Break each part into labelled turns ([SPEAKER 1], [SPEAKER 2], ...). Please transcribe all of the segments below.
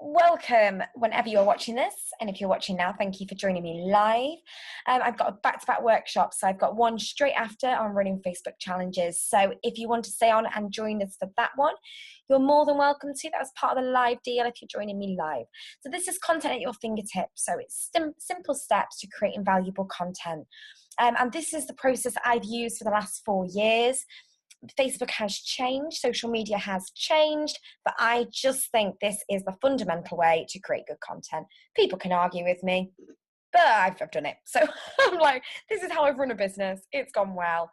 [SPEAKER 1] welcome whenever you're watching this. And if you're watching now, thank you for joining me live. I've got a back-to-back workshop. So I've got one straight after on running Facebook challenges. So if you want to stay on and join us for that one, you're more than welcome to. That was part of the live deal if you're joining me live. So this is content at your fingertips. So it's simple steps to creating valuable content. And this is the process I've used for the last 4 years. Facebook has changed, social media has changed, but I just think this is the fundamental way to create good content. People can argue with me, but I've done it. So I'm like, this is how I've run a business. It's gone well.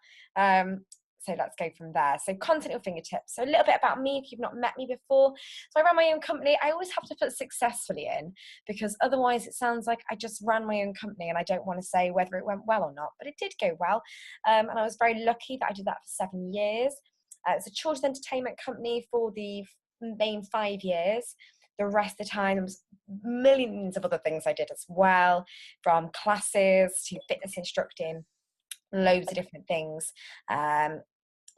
[SPEAKER 1] So let's go from there. So content at your fingertips. So a little bit about me if you've not met me before. So I ran my own company. I always have to put successfully in because otherwise it sounds like I just ran my own company and I don't want to say whether it went well or not, but it did go well. And I was very lucky that I did that for 7 years. It's a children's entertainment company for the main 5 years. The rest of the time, there was millions of other things I did as well, from classes to fitness instructing, loads of different things.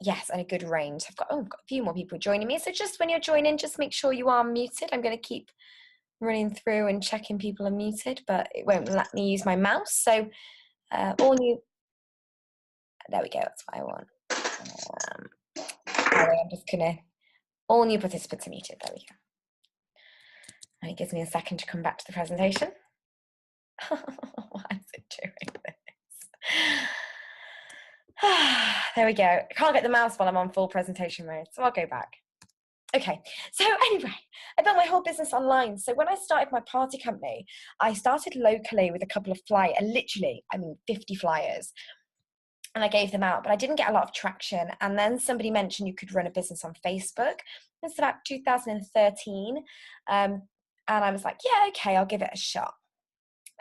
[SPEAKER 1] Yes, and a good range. I've got a few more people joining me. So just when you're joining, just make sure you are muted. I'm going to keep running through and checking people are muted, but it won't let me use my mouse. So all new, there we go, that's what I want. I'm just going to, all new participants are muted, there we go. And it gives me a second to come back to the presentation. Why is it doing this? There we go. I can't get the mouse while I'm on full presentation mode, so I'll go back. Okay, so anyway, I built my whole business online. So when I started my party company, I started locally with a couple of flyers, literally, 50 flyers. And I gave them out, but I didn't get a lot of traction. And then somebody mentioned you could run a business on Facebook. It's about 2013. And I was like, yeah, okay, I'll give it a shot.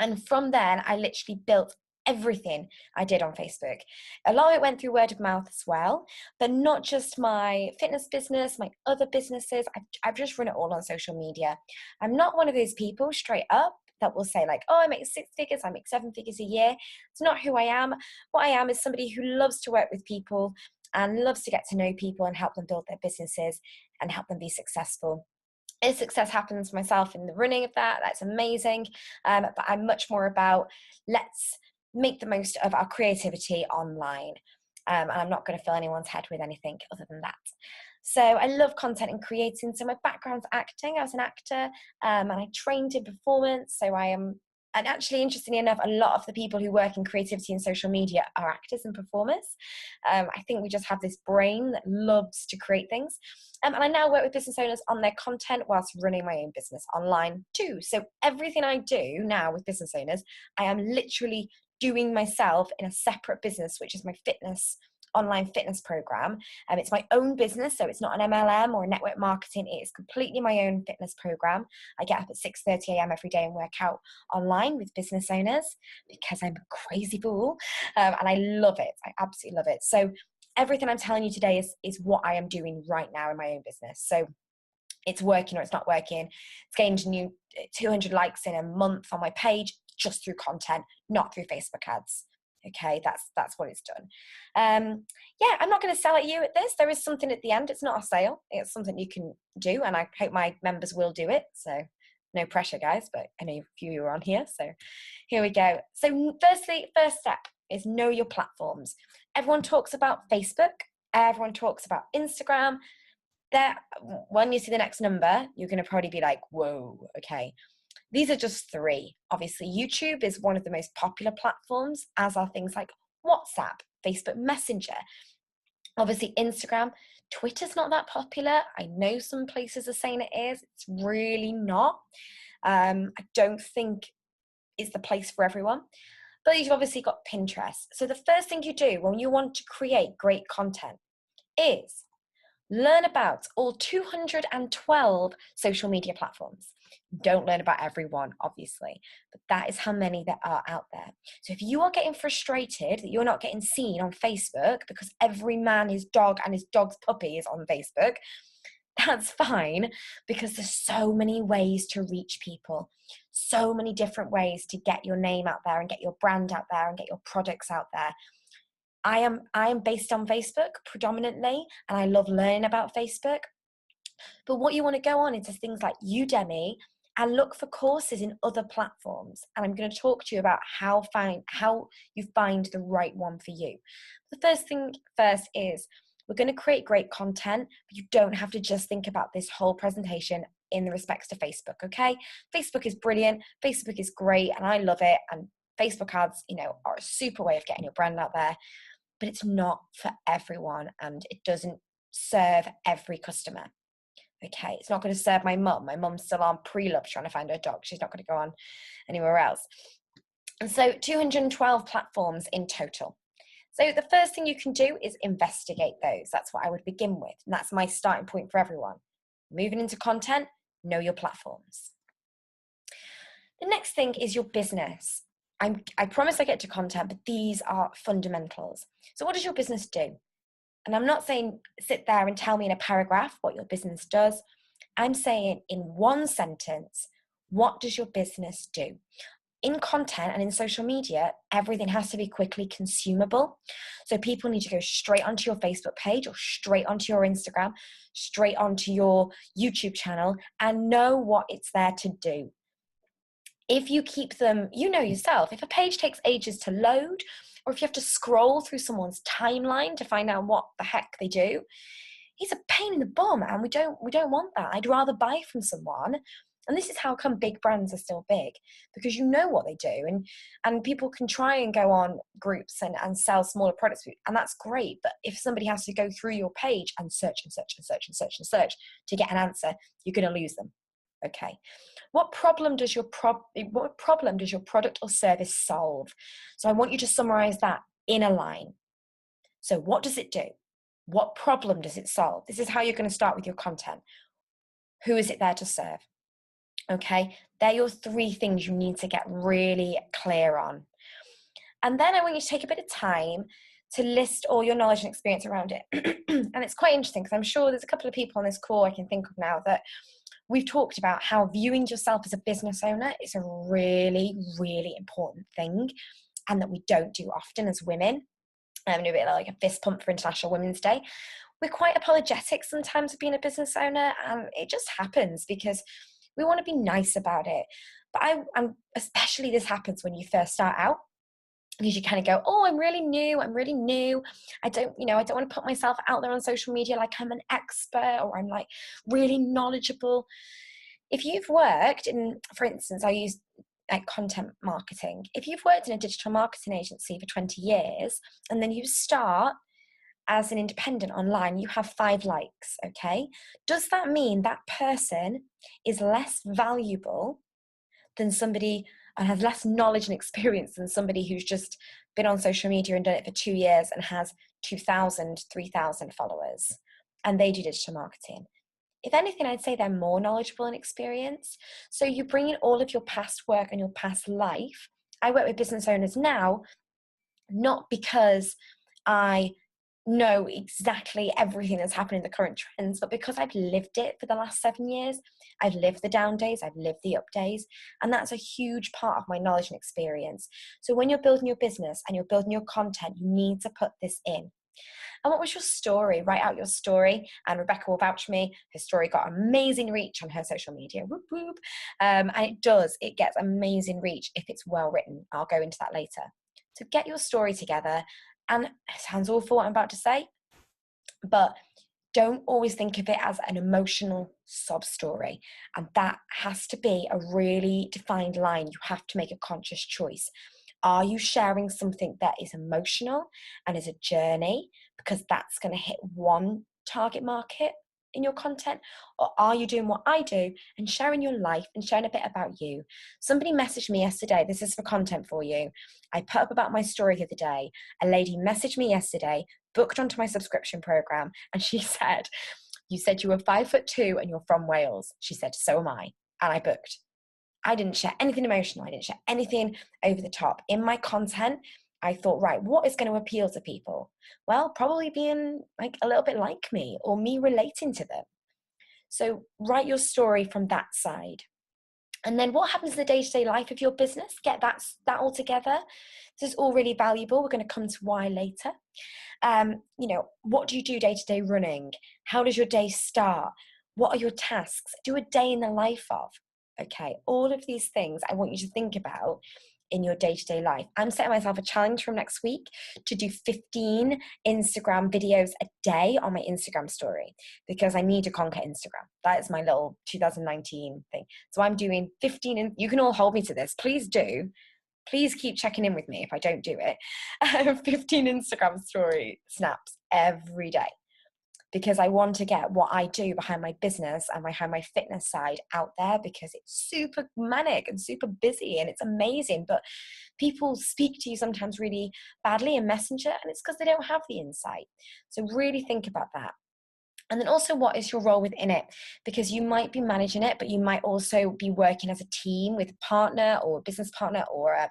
[SPEAKER 1] And from then, I literally built everything I did on Facebook. A lot of it went through word of mouth as well, but not just my fitness business, my other businesses. I've just run it all on social media. I'm not one of those people straight up that will say like, oh, I make 6 figures, I make 7 figures a year. It's not who I am. What I am is somebody who loves to work with people and loves to get to know people and help them build their businesses and help them be successful. If success happens for myself in the running of that, that's amazing. But I'm much more about let's make the most of our creativity online. And I'm not going to fill anyone's head with anything other than that. So I love content and creating. So my background's acting. I was an actor and I trained in performance. So I am, and actually, interestingly enough, a lot of the people who work in creativity and social media are actors and performers. I think we just have this brain that loves to create things. And I now work with business owners on their content whilst running my own business online too. So everything I do now with business owners, I am literally doing myself in a separate business, which is my online fitness program. It's my own business, so it's not an MLM or a network marketing. It is completely my own fitness program. I get up at 6:30 a.m. every day and work out online with business owners because I'm a crazy fool, and I love it. I absolutely love it. So everything I'm telling you today is what I am doing right now in my own business. So it's working or it's not working. It's gained new 200 likes in a month on my page just through content, not through Facebook ads. Okay, that's what it's done. Yeah, I'm not going to sell at you at this. There is something at the end. It's not a sale. It's something you can do, and I hope my members will do it. So no pressure, guys, but I know a few of you are on here. So here we go. So first step is know your platforms. Everyone talks about Facebook. Everyone talks about Instagram. When you see the next number, you're going to probably be like, whoa, okay. These are just 3. Obviously, YouTube is one of the most popular platforms, as are things like WhatsApp, Facebook Messenger. Obviously, Instagram. Twitter's not that popular. I know some places are saying it is. It's really not. I don't think it's the place for everyone. But you've obviously got Pinterest. So the first thing you do when you want to create great content is learn about all 212 social media platforms. Don't learn about everyone, obviously, but that is how many there are out there. So if you are getting frustrated that you're not getting seen on Facebook because every man, his dog, and his dog's puppy is on Facebook, that's fine, because there's so many ways to reach people, so many different ways to get your name out there and get your brand out there and get your products out there. I am based on Facebook predominantly, and I love learning about Facebook. But what you want to go on into things like Udemy and look for courses in other platforms. And I'm going to talk to you about how you find the right one for you. The first thing first is we're going to create great content, but you don't have to just think about this whole presentation in the respects to Facebook, okay? Facebook is brilliant. Facebook is great, and I love it. And Facebook ads, are a super way of getting your brand out there, but it's not for everyone, and it doesn't serve every customer. Okay, it's not going to serve my mum. My mum's still on pre-love trying to find her dog. She's not going to go on anywhere else. And so 212 platforms in total. So the first thing you can do is investigate those. That's what I would begin with. And that's my starting point for everyone. Moving into content, know your platforms. The next thing is your business. I promise I get to content, but these are fundamentals. So what does your business do? And I'm not saying sit there and tell me in a paragraph what your business does. I'm saying in one sentence, what does your business do? In content and in social media, everything has to be quickly consumable. So people need to go straight onto your Facebook page or straight onto your Instagram, straight onto your YouTube channel and know what it's there to do. If you keep them, yourself, if a page takes ages to load, or if you have to scroll through someone's timeline to find out what the heck they do, it's a pain in the bum, and we don't want that. I'd rather buy from someone. And this is how come big brands are still big, because you know what they do, and people can try and go on groups and sell smaller products, and that's great. But if somebody has to go through your page and search and search and search and search and search to get an answer, you're going to lose them. Okay. What problem does your product or service solve? So I want you to summarize that in a line. So what does it do? What problem does it solve? This is how you're going to start with your content. Who is it there to serve? Okay, they're your 3 things you need to get really clear on. And then I want you to take a bit of time to list all your knowledge and experience around it. And it's quite interesting because I'm sure there's a couple of people on this call I can think of now that we've talked about how viewing yourself as a business owner is a really, really important thing, and that we don't do often as women. I'm a bit like a fist pump for International Women's Day. We're quite apologetic sometimes of being a business owner, and it just happens because we want to be nice about it. But I'm especially this happens when you first start out, because you kind of go, oh, I'm really new. I don't want to put myself out there on social media like I'm an expert or I'm like really knowledgeable. If you've worked in, for instance, I use like content marketing. If you've worked in a digital marketing agency for 20 years and then you start as an independent online, you have 5 likes, okay? Does that mean that person is less valuable than somebody and has less knowledge and experience than somebody who's just been on social media and done it for 2 years and has 2,000, 3,000 followers and they do digital marketing? If anything, I'd say they're more knowledgeable and experienced. So you bring in all of your past work and your past life. I work with business owners now, not because I know exactly everything that's happening in the current trends, but because I've lived it for the last 7 years. I've lived the down days, I've lived the up days, and that's a huge part of my knowledge and experience. So when you're building your business and you're building your content, you need to put this in. And what was your story? Write out your story. And Rebecca will vouch for me. Her story got amazing reach on her social media. Whoop, whoop. And it gets amazing reach if it's well written. I'll go into that later. So get your story together. And it sounds awful what I'm about to say, but don't always think of it as an emotional sob story. And that has to be a really defined line. You have to make a conscious choice. Are you sharing something that is emotional and is a journey, because that's going to hit one target market in your content? Or are you doing what I do and sharing your life and sharing a bit about you? Somebody messaged me yesterday. This is for content for you. I put up about my story the other day. A lady messaged me yesterday, booked onto my subscription program, and she said, you said you were 5'2" and you're from Wales. She said, so am I. And I booked. I didn't share anything emotional. I didn't share anything over the top. In my content, I thought, right, what is going to appeal to people? Well, probably being like a little bit like me or me relating to them. So write your story from that side. And then what happens in the day-to-day life of your business? Get that all together. This is all really valuable. We're going to come to why later. What do you do day-to-day running? How does your day start? What are your tasks? Do a day in the life of. Okay, all of these things I want you to think about in your day-to-day life. I'm setting myself a challenge from next week to do 15 Instagram videos a day on my Instagram story, because I need to conquer Instagram. That is my little 2019 thing. So I'm doing 15, and you can all hold me to this. Please do. Please keep checking in with me if I don't do it. 15 Instagram story snaps every day, because I want to get what I do behind my business and behind my fitness side out there, because it's super manic and super busy and it's amazing. But people speak to you sometimes really badly in Messenger, and it's because they don't have the insight. So really think about that. And then also, what is your role within it? Because you might be managing it, but you might also be working as a team with a partner or a business partner or a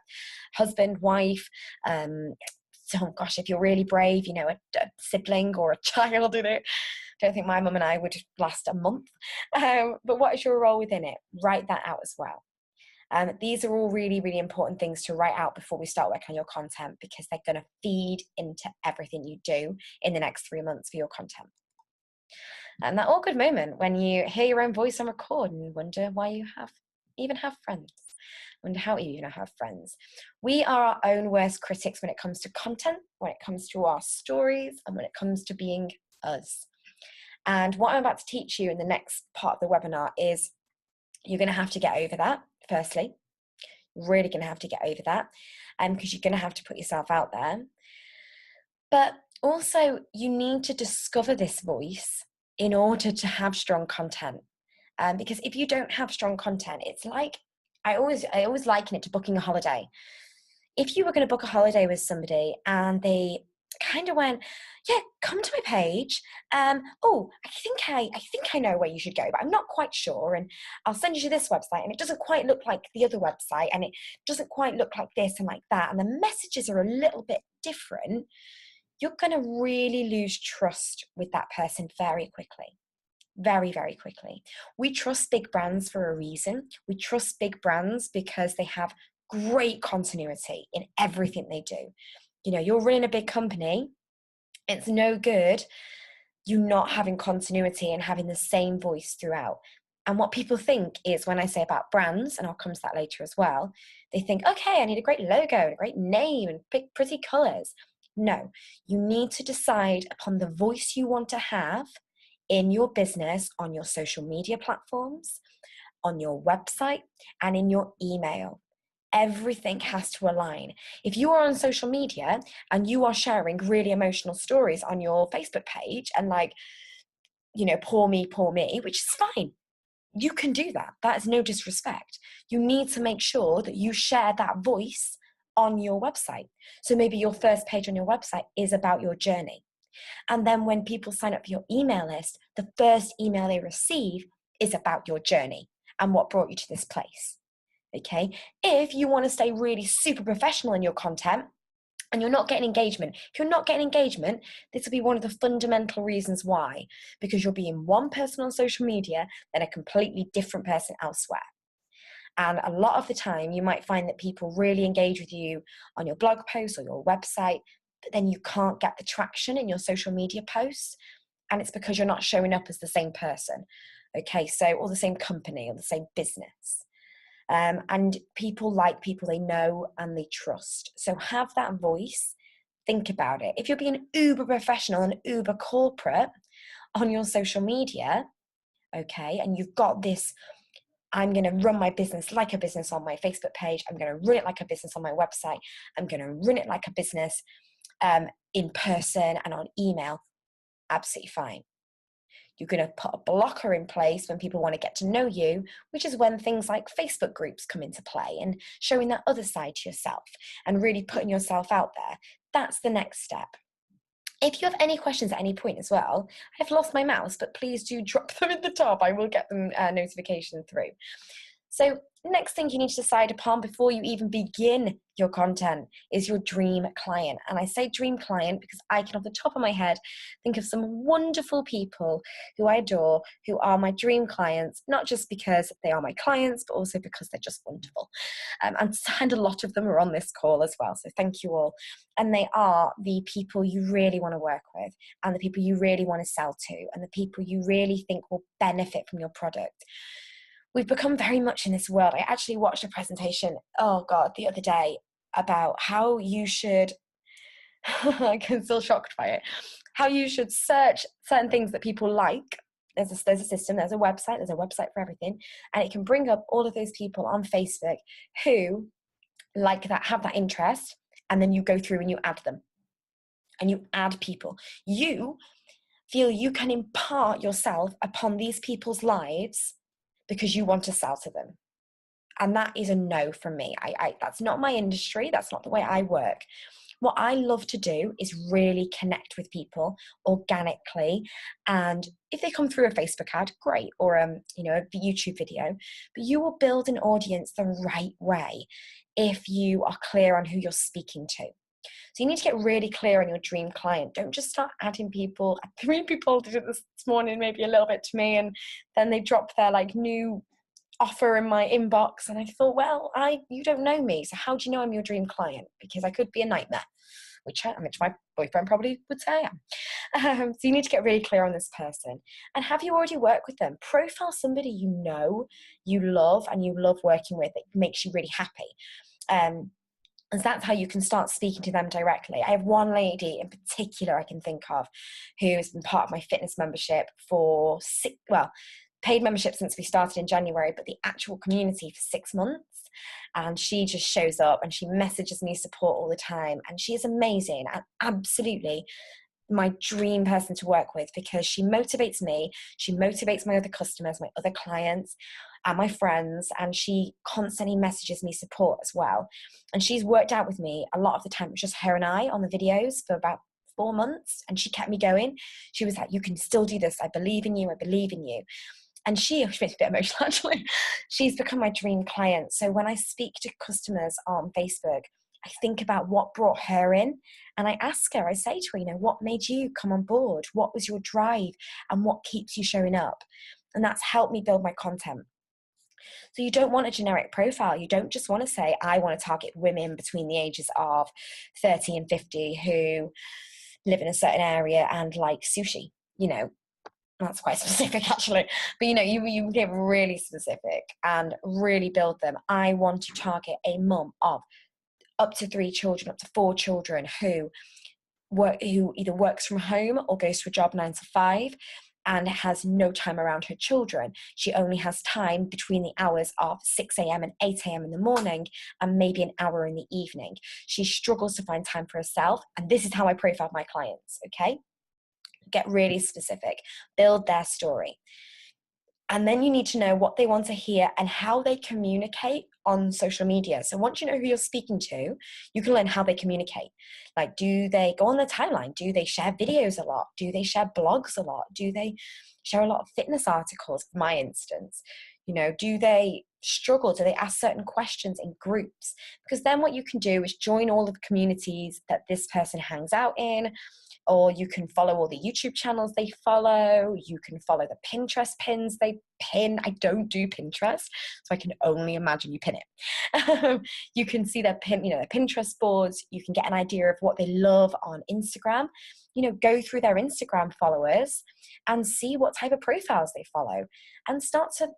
[SPEAKER 1] husband, wife. So gosh, if you're really brave, a sibling or a child in it. Don't think my mum and I would last a month. But what is your role within it? Write that out as well. These are all really, really important things to write out before we start working on your content, because they're going to feed into everything you do in the next 3 months for your content. And that awkward moment when you hear your own voice on record and wonder why you even have friends. Wonder how you even have friends. We are our own worst critics when it comes to content, when it comes to our stories, and when it comes to being us. And what I'm about to teach you in the next part of the webinar is you're going to have to get over that, firstly. Really going to have to get over that, because you're going to have to put yourself out there. But also, you need to discover this voice in order to have strong content. Because if you don't have strong content, it's like, I always liken it to booking a holiday. If you were going to book a holiday with somebody and they kind of went, yeah, come to my page. Oh, I think I know where you should go, but I'm not quite sure. And I'll send you to this website, and it doesn't quite look like the other website, and it doesn't quite look like this and like that, and the messages are a little bit different. You're going to really lose trust with that person very quickly. Very, very quickly. We trust big brands for a reason. We trust big brands because they have great continuity in everything they do. You're running a big company. It's no good you not having continuity and having the same voice throughout. And what people think is, when I say about brands, and I'll come to that later as well, they think, okay, I need a great logo and a great name and pick pretty colors. No, you need to decide upon the voice you want to have in your business, on your social media platforms, on your website, and in your email. Everything has to align. If you are on social media and you are sharing really emotional stories on your Facebook page and poor me, which is fine. You can do that. That is no disrespect. You need to make sure that you share that voice on your website. So maybe your first page on your website is about your journey. And then when people sign up for your email list, the first email they receive is about your journey and what brought you to this place. Okay? If you want to stay really super professional in your content and you're not getting engagement, if you're not getting engagement, this will be one of the fundamental reasons why, because you're being one person on social media and a completely different person elsewhere. And a lot of the time, you might find that people really engage with you on your blog posts or your website, but then you can't get the traction in your social media posts. And it's because you're not showing up as the same person. Okay, so, or the same company or the same business. And people like people they know and they trust. So have that voice. Think about it. If you're being uber professional and uber corporate on your social media, okay, and you've got this, I'm going to run my business like a business on my Facebook page. I'm going to run it like a business on my website. I'm going to run it like a business in person and on email. Absolutely fine. You're going to put a blocker in place when people want to get to know you, which is when things like Facebook groups come into play and showing that other side to yourself and really putting yourself out there. That's the next step. If you have any questions at any point as well, I've lost my mouse, but please do drop them in the top. I will get them notification through. So next thing you need to decide upon before you even begin your content is your dream client. And I say dream client because I can, off the top of my head, think of some wonderful people who I adore, who are my dream clients, not just because they are my clients, but also because they're just wonderful. And a lot of them are on this call as well. So thank you all. And they are the people you really want to work with, and the people you really want to sell to, and the people you really think will benefit from your product. we've become very much in this world. I actually watched a presentation, oh God, the other day about how you should, I'm still shocked by it, how you should search certain things that people like. There's a system, there's a website for everything. And it can bring up all of those people on Facebook who like that, have that interest. And then you go through and you add them. And you add people. You feel you can impart yourself upon these people's lives because you want to sell to them. And that is a no from me. That's not my industry. That's not the way I work. What I love to do is really connect with people organically. And if they come through a Facebook ad, great, or a YouTube video, but you will build an audience the right way if you are clear on who you're speaking to. So you need to get really clear on your dream client. Don't just start adding people. 3 people did it this morning, maybe a little bit to me, and then they dropped their new offer in my inbox, and I thought, well, you don't know me, so how do you know I'm your dream client? Because I could be a nightmare, which my boyfriend probably would say I am. So you need to get really clear on this person. And have you already worked with them? Profile somebody you know, you love, and you love working with, that makes you really happy. And that's how you can start speaking to them directly. I have one lady in particular I can think of who has been part of my fitness membership for paid membership since we started in January, but the actual community for 6 months. And she just shows up and she messages me support all the time. And she is amazing and absolutely my dream person to work with, because she motivates me, she motivates my other customers, my other clients, and my friends, and she constantly messages me support as well. And she's worked out with me a lot of the time. It was just her and I on the videos for about 4 months, and she kept me going. She was like, you can still do this. I believe in you. I believe in you. And she makes me a bit emotional, actually. She's become my dream client. So when I speak to customers on Facebook, I think about what brought her in, and I ask her, I say to her, what made you come on board? What was your drive, and what keeps you showing up? And that's helped me build my content. So you don't want a generic profile. You don't just want to say, I want to target women between the ages of 30 and 50 who live in a certain area and like sushi. That's quite specific, actually. But you get really specific and really build them. I want to target a mum of up to 3 children, up to 4 children who either works from home or goes to a job 9 to 5 and has no time around her children. She only has time between the hours of 6 a.m. and 8 a.m. in the morning, and maybe an hour in the evening. She struggles to find time for herself. And this is how I profile my clients, okay? Get really specific, build their story. And then you need to know what they want to hear and how they communicate on social media. So once you know who you're speaking to, you can learn how they communicate. Like, do they go on their timeline? Do they share videos a lot? Do they share blogs a lot? Do they share a lot of fitness articles, for my instance? Do they struggle? Do they ask certain questions in groups? Because then what you can do is join all of the communities that this person hangs out in, or you can follow all the YouTube channels they follow. You can follow the Pinterest pins they pin. I don't do Pinterest, so I can only imagine you pin it. You can see their Pinterest boards. You can get an idea of what they love on Instagram. Go through their Instagram followers and see what type of profiles they follow, and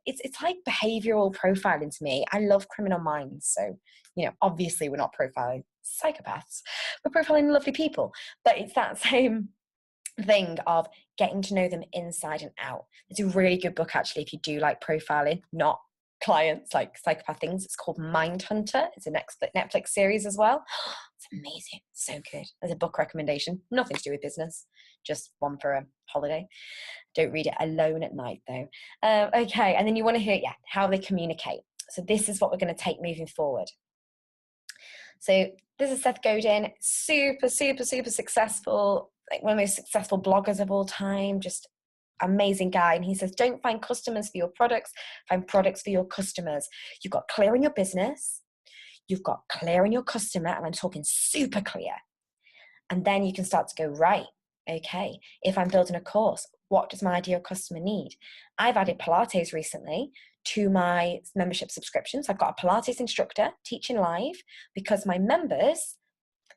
[SPEAKER 1] it's like behavioral profiling to me. I love Criminal Minds, so obviously we're not profiling psychopaths, we're profiling lovely people, but it's that same thing of getting to know them inside and out. It's a really good book, actually, if you do like profiling, not clients, like psychopath things. It's called Mindhunter. It's a Netflix series as well. It's amazing, so good. There's a book recommendation, nothing to do with business, just one for a holiday. Don't read it alone at night though. Okay, and then you want to hear how they communicate. So this is what we're going to take moving forward. So this is Seth Godin, super, super, super successful, like one of the most successful bloggers of all time, just amazing guy. And he says, don't find customers for your products, find products for your customers. You've got clear in your business, you've got clear in your customer, and I'm talking super clear. And then you can start to go, right, okay, if I'm building a course, what does my ideal customer need? I've added Pilates recently to my membership subscriptions. I've got a Pilates instructor teaching live because my members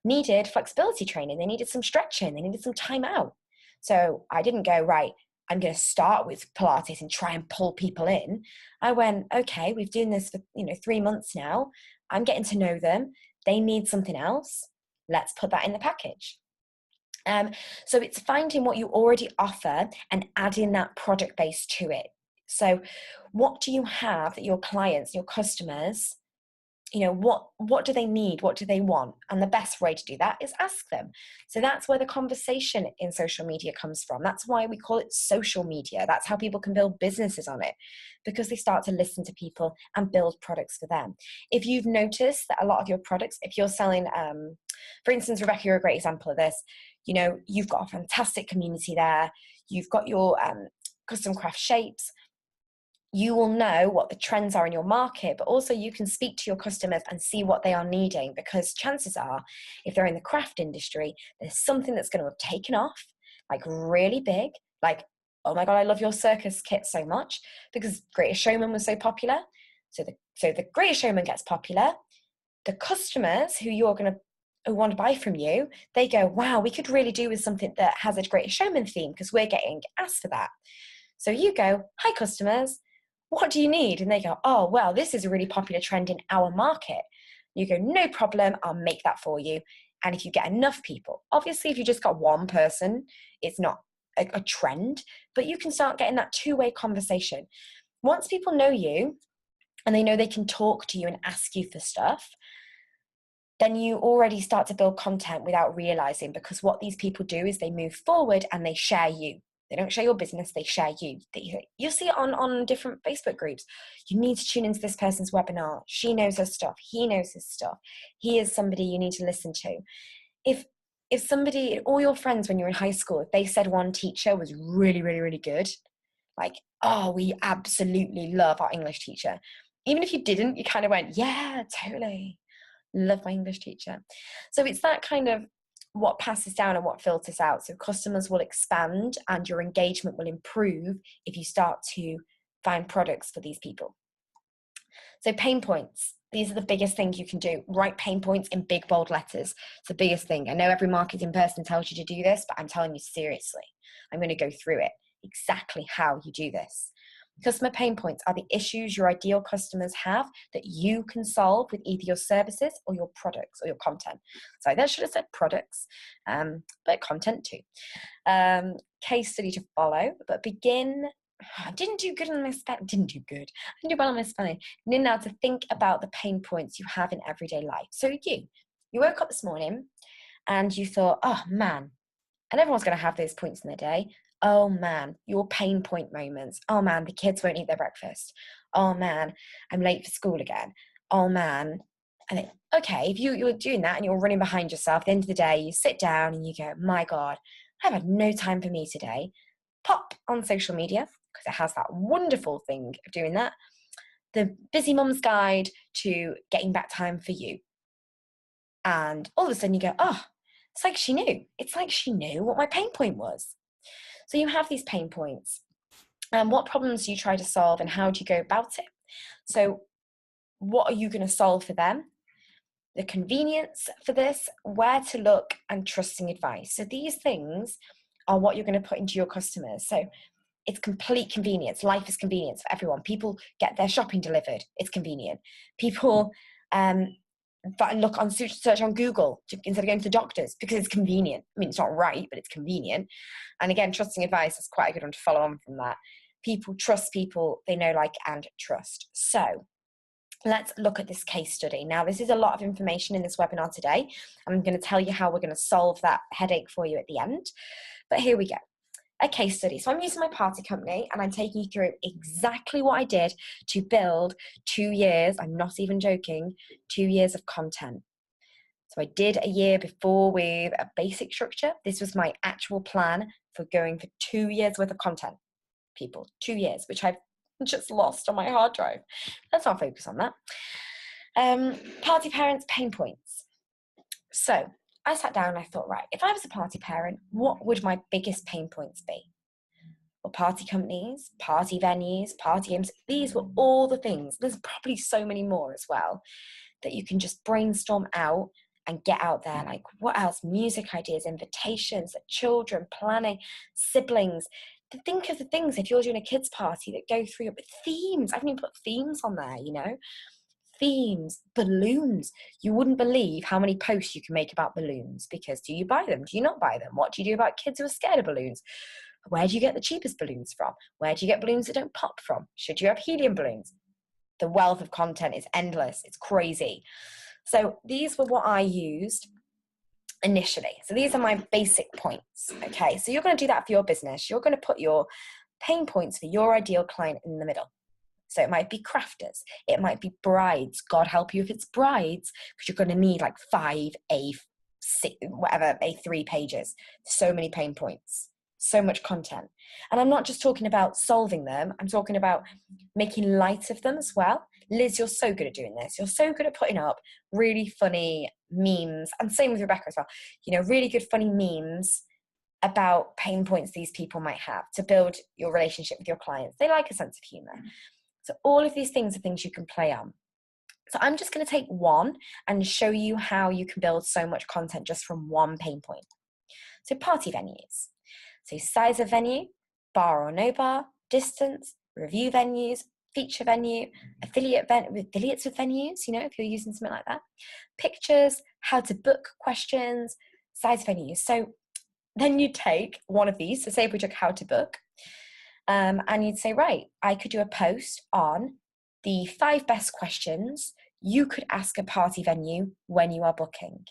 [SPEAKER 1] needed flexibility training. They needed some stretching. They needed some time out. So I didn't go, right, I'm going to start with Pilates and try and pull people in. I went, okay, we've been doing this for 3 months now. I'm getting to know them. They need something else. Let's put that in the package. So it's finding what you already offer and adding that product base to it. So what do you have that your clients, your customers, what do they need? What do they want? And the best way to do that is ask them. So that's where the conversation in social media comes from. That's why we call it social media. That's how people can build businesses on it, because they start to listen to people and build products for them. If you've noticed that a lot of your products, if you're selling, for instance, Rebecca, you're a great example of this. You've got a fantastic community there. You've got your custom craft shapes. You will know what the trends are in your market, but also you can speak to your customers and see what they are needing, because chances are, if they're in the craft industry, there's something that's going to have taken off, like really big, like, oh my God, I love your circus kit so much, because Greatest Showman was so popular. So the Greatest Showman gets popular. The customers who want to buy from you, they go, wow, we could really do with something that has a Greatest Showman theme, because we're getting asked for that. So you go, hi customers, what do you need? And they go, oh, well, this is a really popular trend in our market. You go, no problem, I'll make that for you. And if you get enough people, obviously if you just got one person, it's not a trend, but you can start getting that two-way conversation. Once people know you and they know they can talk to you and ask you for stuff, then you already start to build content without realizing, because what these people do is they move forward and they share you. They don't share your business, they share you. You'll see it on different Facebook groups. You need to tune into this person's webinar. She knows her stuff. He knows his stuff. He is somebody you need to listen to. If somebody, all your friends when you're in high school, if they said one teacher was really, really, really good, like, oh, we absolutely love our English teacher. Even if you didn't, you kind of went, yeah, totally. Love my English teacher. So it's that kind of what passes down and what filters out. So customers will expand and your engagement will improve if you start to find products for these people. So pain points. These are the biggest things you can do. Write pain points in big, bold letters. It's the biggest thing. I know every marketing person tells you to do this, but I'm telling you seriously. I'm going to go through it, exactly how you do this. Customer pain points are the issues your ideal customers have that you can solve with either your services or your products or your content. Sorry, that should have said products, but content too. Case study to follow, but begin. I didn't do good on my spelling. Didn't do well on my spelling. You need now to think about the pain points you have in everyday life. So you woke up this morning and you thought, oh man, and everyone's going to have those points in their day. Oh man, your pain point moments. Oh man, the kids won't eat their breakfast. Oh man, I'm late for school again. Oh man. And okay, if you're doing that and you're running behind yourself, at the end of the day, you sit down and you go, my God, I've had no time for me today. Pop on social media, because it has that wonderful thing of doing that. The Busy Mum's Guide to Getting Back Time for You. And all of a sudden you go, oh, it's like she knew. It's like she knew what my pain point was. So you have these pain points. And what problems do you try to solve and how do you go about it? So what are you going to solve for them? The convenience for this, where to look, and trusting advice. So these things are what you're going to put into your customers. So it's complete convenience. Life is convenience for everyone. People get their shopping delivered. It's convenient. People look on search on Google instead of going to the doctors because it's convenient. I mean, it's not right, but it's convenient. And again, trusting advice is quite a good one to follow on from that. People trust people they know, like, and trust. So let's look at this case study. Now, this is a lot of information in this webinar today. I'm going to tell you how we're going to solve that headache for you at the end. But here we go. A case study. So I'm using my party company and I'm taking you through exactly what I did to build 2 years, I'm not even joking, 2 years of content. So I did a year before with a basic structure. This was my actual plan for going for 2 years worth of content, people, 2 years, which I've just lost on my hard drive. Let's not focus on that. Party parents' pain points. So I sat down and I thought, right, if I was a party parent, what would my biggest pain points be? Well, party companies, party venues, party games, these were all the things. There's probably so many more as well that you can just brainstorm out and get out there. Like, what else? Music ideas, invitations, children, planning, siblings. think of the things, if you're doing a kids party, that go through but themes. I haven't even put themes on there, themes, balloons. You wouldn't believe how many posts you can make about balloons, because do you buy them? Do you not buy them? What do you do about kids who are scared of balloons? Where do you get the cheapest balloons from? Where do you get balloons that don't pop from? Should you have helium balloons? The wealth of content is endless. It's crazy. So these were what I used initially. So these are my basic points. Okay, so you're going to do that for your business. You're going to put your pain points for your ideal client in the middle. So it might be crafters, it might be brides. God help you if it's brides, because you're going to need like 5 A3 pages. So many pain points, so much content. And I'm not just talking about solving them, I'm talking about making light of them as well. Liz, you're so good at doing this. You're so good at putting up really funny memes, and same with Rebecca as well. Really good funny memes about pain points these people might have to build your relationship with your clients. They like a sense of humor. So all of these things are things you can play on. So I'm just going to take one and show you how you can build so much content just from one pain point. So party venues. So size of venue, bar or no bar, distance, review venues, feature venue, affiliates with venues, if you're using something like that. Pictures, how to book questions, size venues. So then you take one of these. So say if we took how to book, and you'd say, right, I could do a post on the 5 best questions you could ask a party venue when you are booking.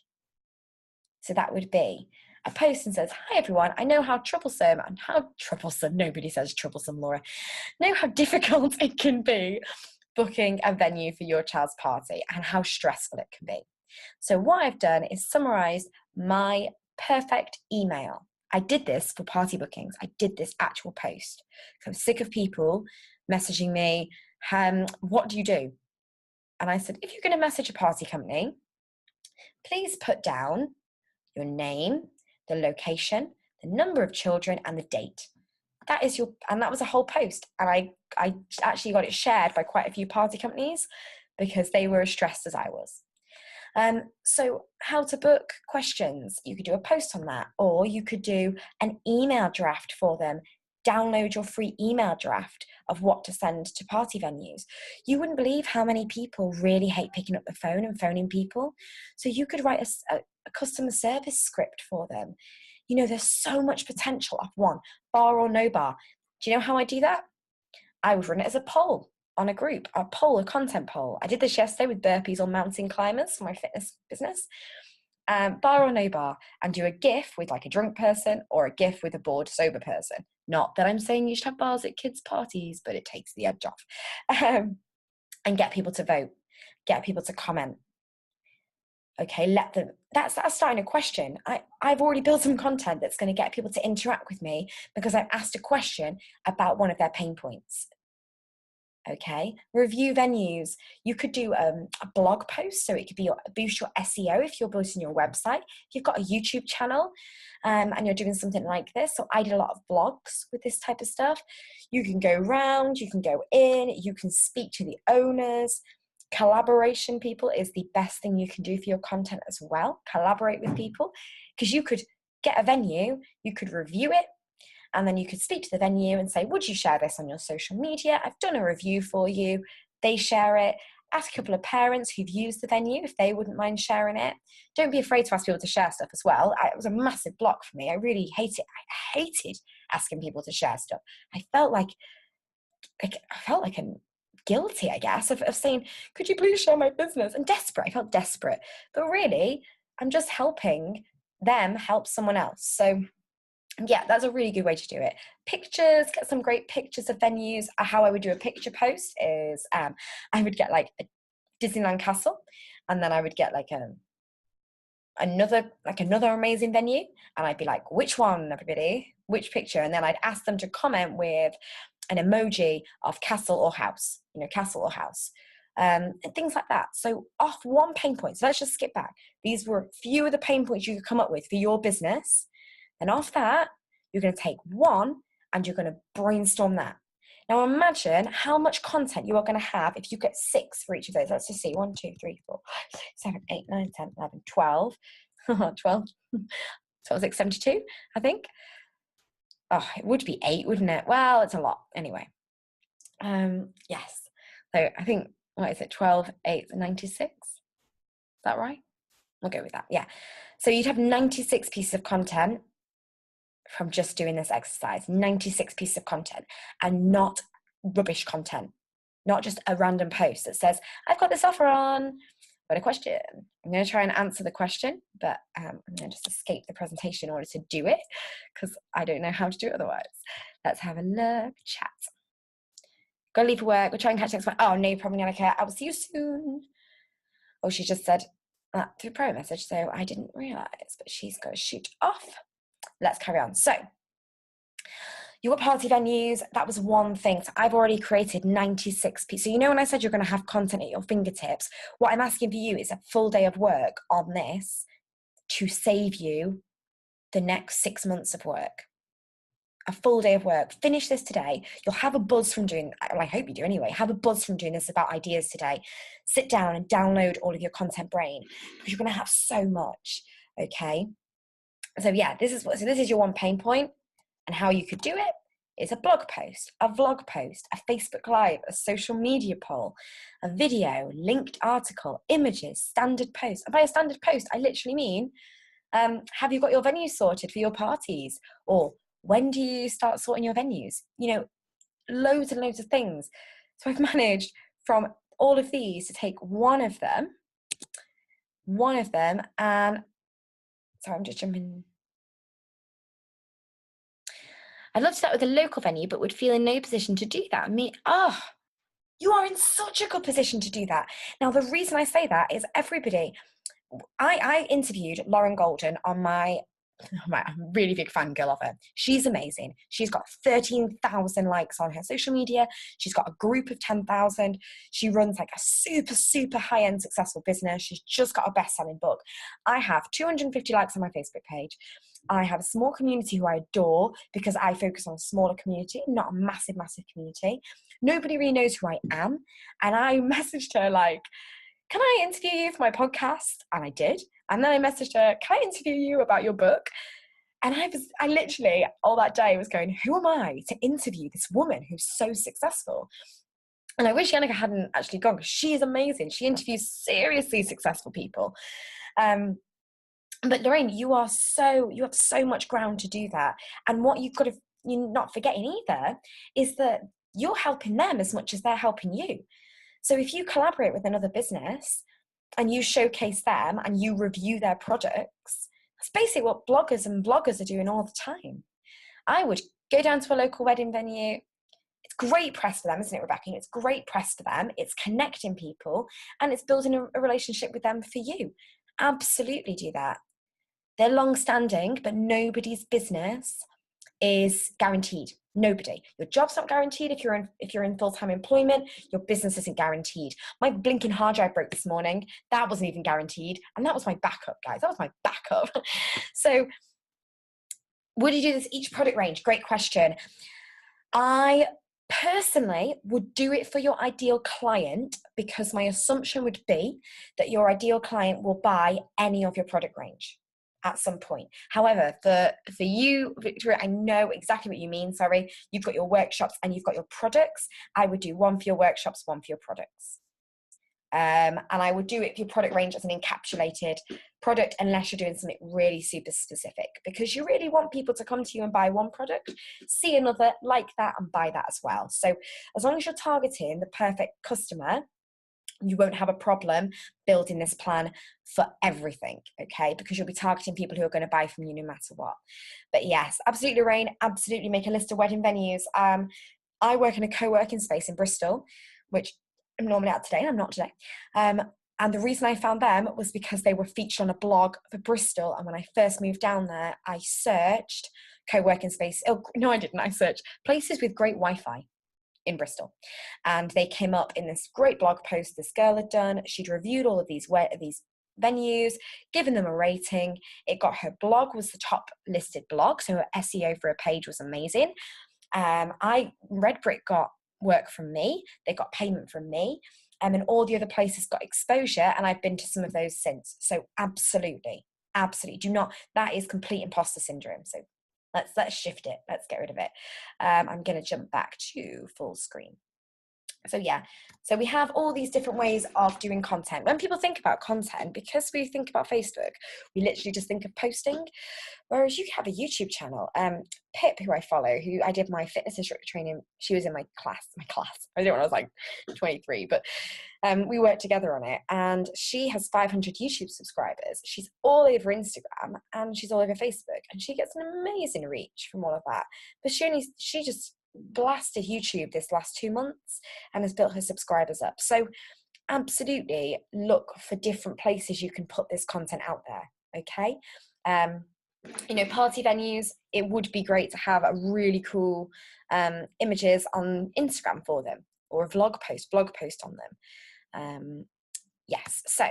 [SPEAKER 1] So that would be a post and says, hi everyone, I know how troublesome, nobody says troublesome, Laura, know how difficult it can be booking a venue for your child's party and how stressful it can be. So what I've done is summarized my perfect email. I did this for party bookings. I did this actual post. I'm sick of people messaging me, what do you do? And I said, if you're going to message a party company, please put down your name, the location, the number of children, and the date. That was a whole post. And I actually got it shared by quite a few party companies because they were as stressed as I was. So how to book questions, you could do a post on that, or you could do an email draft for them. Download your free email draft of what to send to party venues. You wouldn't believe how many people really hate picking up the phone and phoning people. So you could write a customer service script for them. There's so much potential off one, bar or no bar. Do you know how I do that? I would run it as a poll on a group, a content poll. I did this yesterday with burpees on mountain climbers for my fitness business. Bar or no bar, and do a GIF with like a drunk person or a GIF with a bored sober person. Not that I'm saying you should have bars at kids' parties, but it takes the edge off. And get people to vote, get people to comment. Okay, that's starting a question. I've already built some content that's going to get people to interact with me because I've asked a question about one of their pain points. Okay, review venues. You could do a blog post, so it could be boost your SEO if you're boosting your website. If you've got a YouTube channel and you're doing something like this, so I did a lot of blogs with this type of stuff. You can go round, you can go in, you can speak to the owners. Collaboration, people, is the best thing you can do for your content as well. Collaborate with people, because you could get a venue, you could review it, and then you could speak to the venue and say, would you share this on your social media? I've done a review for you. They share it. Ask a couple of parents who've used the venue if they wouldn't mind sharing it. Don't be afraid to ask people to share stuff as well. It was a massive block for me. I really hate it. I hated asking people to share stuff. I felt like guilty, I guess, of saying, could you please share my business? And desperate. I felt desperate. But really, I'm just helping them help someone else. So yeah, that's a really good way to do it. Pictures, get some great pictures of venues. How I would do a picture post is I would get like a Disneyland castle, and then I would get like another amazing venue, and I'd be like, which one, everybody? Which picture? And then I'd ask them to comment with an emoji of castle or house, castle or house. And things like that. So off one pain point. So let's just skip back. These were a few of the pain points you could come up with for your business. And off that, you're going to take one and you're going to brainstorm that. Now imagine how much content you are going to have if you get 6 for each of those. Let's just see. 1, 2, 3, 4, 5, 6, 7, 8, 9, 10, 11, 12. 12. So it was like 72, I think. Oh, it would be 8, wouldn't it? Well, it's a lot. Anyway. Yes. So I think, what is it? 12, 8, 96? Is that right? We'll go with that. Yeah. So you'd have 96 pieces of content from just doing this exercise, 96 pieces of content, and not rubbish content, not just a random post that says, I've got this offer on, got a question. I'm going to try and answer the question, but I'm going to just escape the presentation in order to do it because I don't know how to do it otherwise. Let's have a look. Chat. Gotta leave for work. We'll try and catch next one. Oh, no problem, Annika. I will see you soon. Oh, she just said that through private message, so I didn't realise, but she's got to shoot off. Let's carry on. So, your party venues, that was one thing. So I've already created 96 pieces. So you know when I said you're going to have content at your fingertips, what I'm asking for you is a full day of work on this to save you the next 6 months of work. A full day of work. Finish this today. You'll have a buzz from doing, well, I hope you do anyway, have a buzz from doing this about ideas today. Sit down and download all of your content brain because you're going to have so much, okay? So yeah, this is your one pain point, and how you could do it is a blog post, a vlog post, a Facebook Live, a social media poll, a video, linked article, images, standard post. And by a standard post, I literally mean, have you got your venues sorted for your parties? Or when do you start sorting your venues? You know, loads and loads of things. So I've managed from all of these to take one of them, and sorry, I'm just jumping. I'd love to start with a local venue, but would feel in no position to do that. You are in such a good position to do that. Now, the reason I say that is everybody, I interviewed Lauren Golden on I'm a really big fangirl of her. She's amazing. She's got 13,000 likes on her social media. She's got a group of 10,000. She runs like a super, super high-end successful business. She's just got a best-selling book. I have 250 likes on my Facebook page. I have a small community who I adore because I focus on a smaller community, not a massive, massive community. Nobody really knows who I am. And I messaged her like, can I interview you for my podcast? And I did. And then I messaged her, can I interview you about your book? And I literally all that day was going, who am I to interview this woman who's so successful? And I wish Annika hadn't actually gone because she is amazing. She interviews seriously successful people. But Lorraine, you have so much ground to do that. And what you're not forgetting either is that you're helping them as much as they're helping you. So if you collaborate with another business and you showcase them and you review their products, that's basically what bloggers and bloggers are doing all the time. I would go down to a local wedding venue. It's great press for them, isn't it, Rebecca? It's great press for them. It's connecting people and it's building a relationship with them for you. Absolutely do that. They're long-standing, but nobody's business is guaranteed. Nobody. Your job's not guaranteed if you're in full-time employment. Your business isn't guaranteed. My blinking hard drive broke this morning. That wasn't even guaranteed, and that was my backup, guys. That was my backup. So, would you do this each product range? Great question. I personally would do it for your ideal client because my assumption would be that your ideal client will buy any of your product range at some point. However, for you, Victoria, I know exactly what you mean. Sorry, you've got your workshops and you've got your products. I would do one for your workshops, one for your products. And I would do it for your product range as an encapsulated product unless you're doing something really super specific, because you really want people to come to you and buy one product, see another, like that, and buy that as well. So as long as you're targeting the perfect customer, you won't have a problem building this plan for everything, okay? Because you'll be targeting people who are going to buy from you no matter what. But yes, absolutely, Lorraine, absolutely make a list of wedding venues. I work in a co-working space in Bristol, which I'm normally at today, and I'm not today. And the reason I found them was because they were featured on a blog for Bristol. And when I first moved down there, I searched co-working space. Oh, no, I didn't. I searched places with great Wi-Fi in Bristol, and they came up in this great blog post this girl had done. She'd reviewed all of these venues, given them a rating. It got her blog was the top listed blog, so her SEO for a page was amazing. Red Brick got work from me, they got payment from me, and all the other places got exposure, and I've been to some of those since. So absolutely do not, that is complete imposter syndrome. So Let's shift it. Let's get rid of it. I'm going to jump back to full screen. So yeah, so we have all these different ways of doing content. When people think about content, because we think about Facebook, we literally just think of posting. Whereas you have a YouTube channel. Pip, who I follow, who I did my fitness instructor training, she was in my class. I did it when I was like 23, but we worked together on it. And she has 500 YouTube subscribers. She's all over Instagram and she's all over Facebook. And she gets an amazing reach from all of that. But she just blasted YouTube this last 2 months and has built her subscribers up. So absolutely look for different places you can put this content out there. Okay. Party venues, it would be great to have a really cool images on Instagram for them, or a blog post on them. Yes, so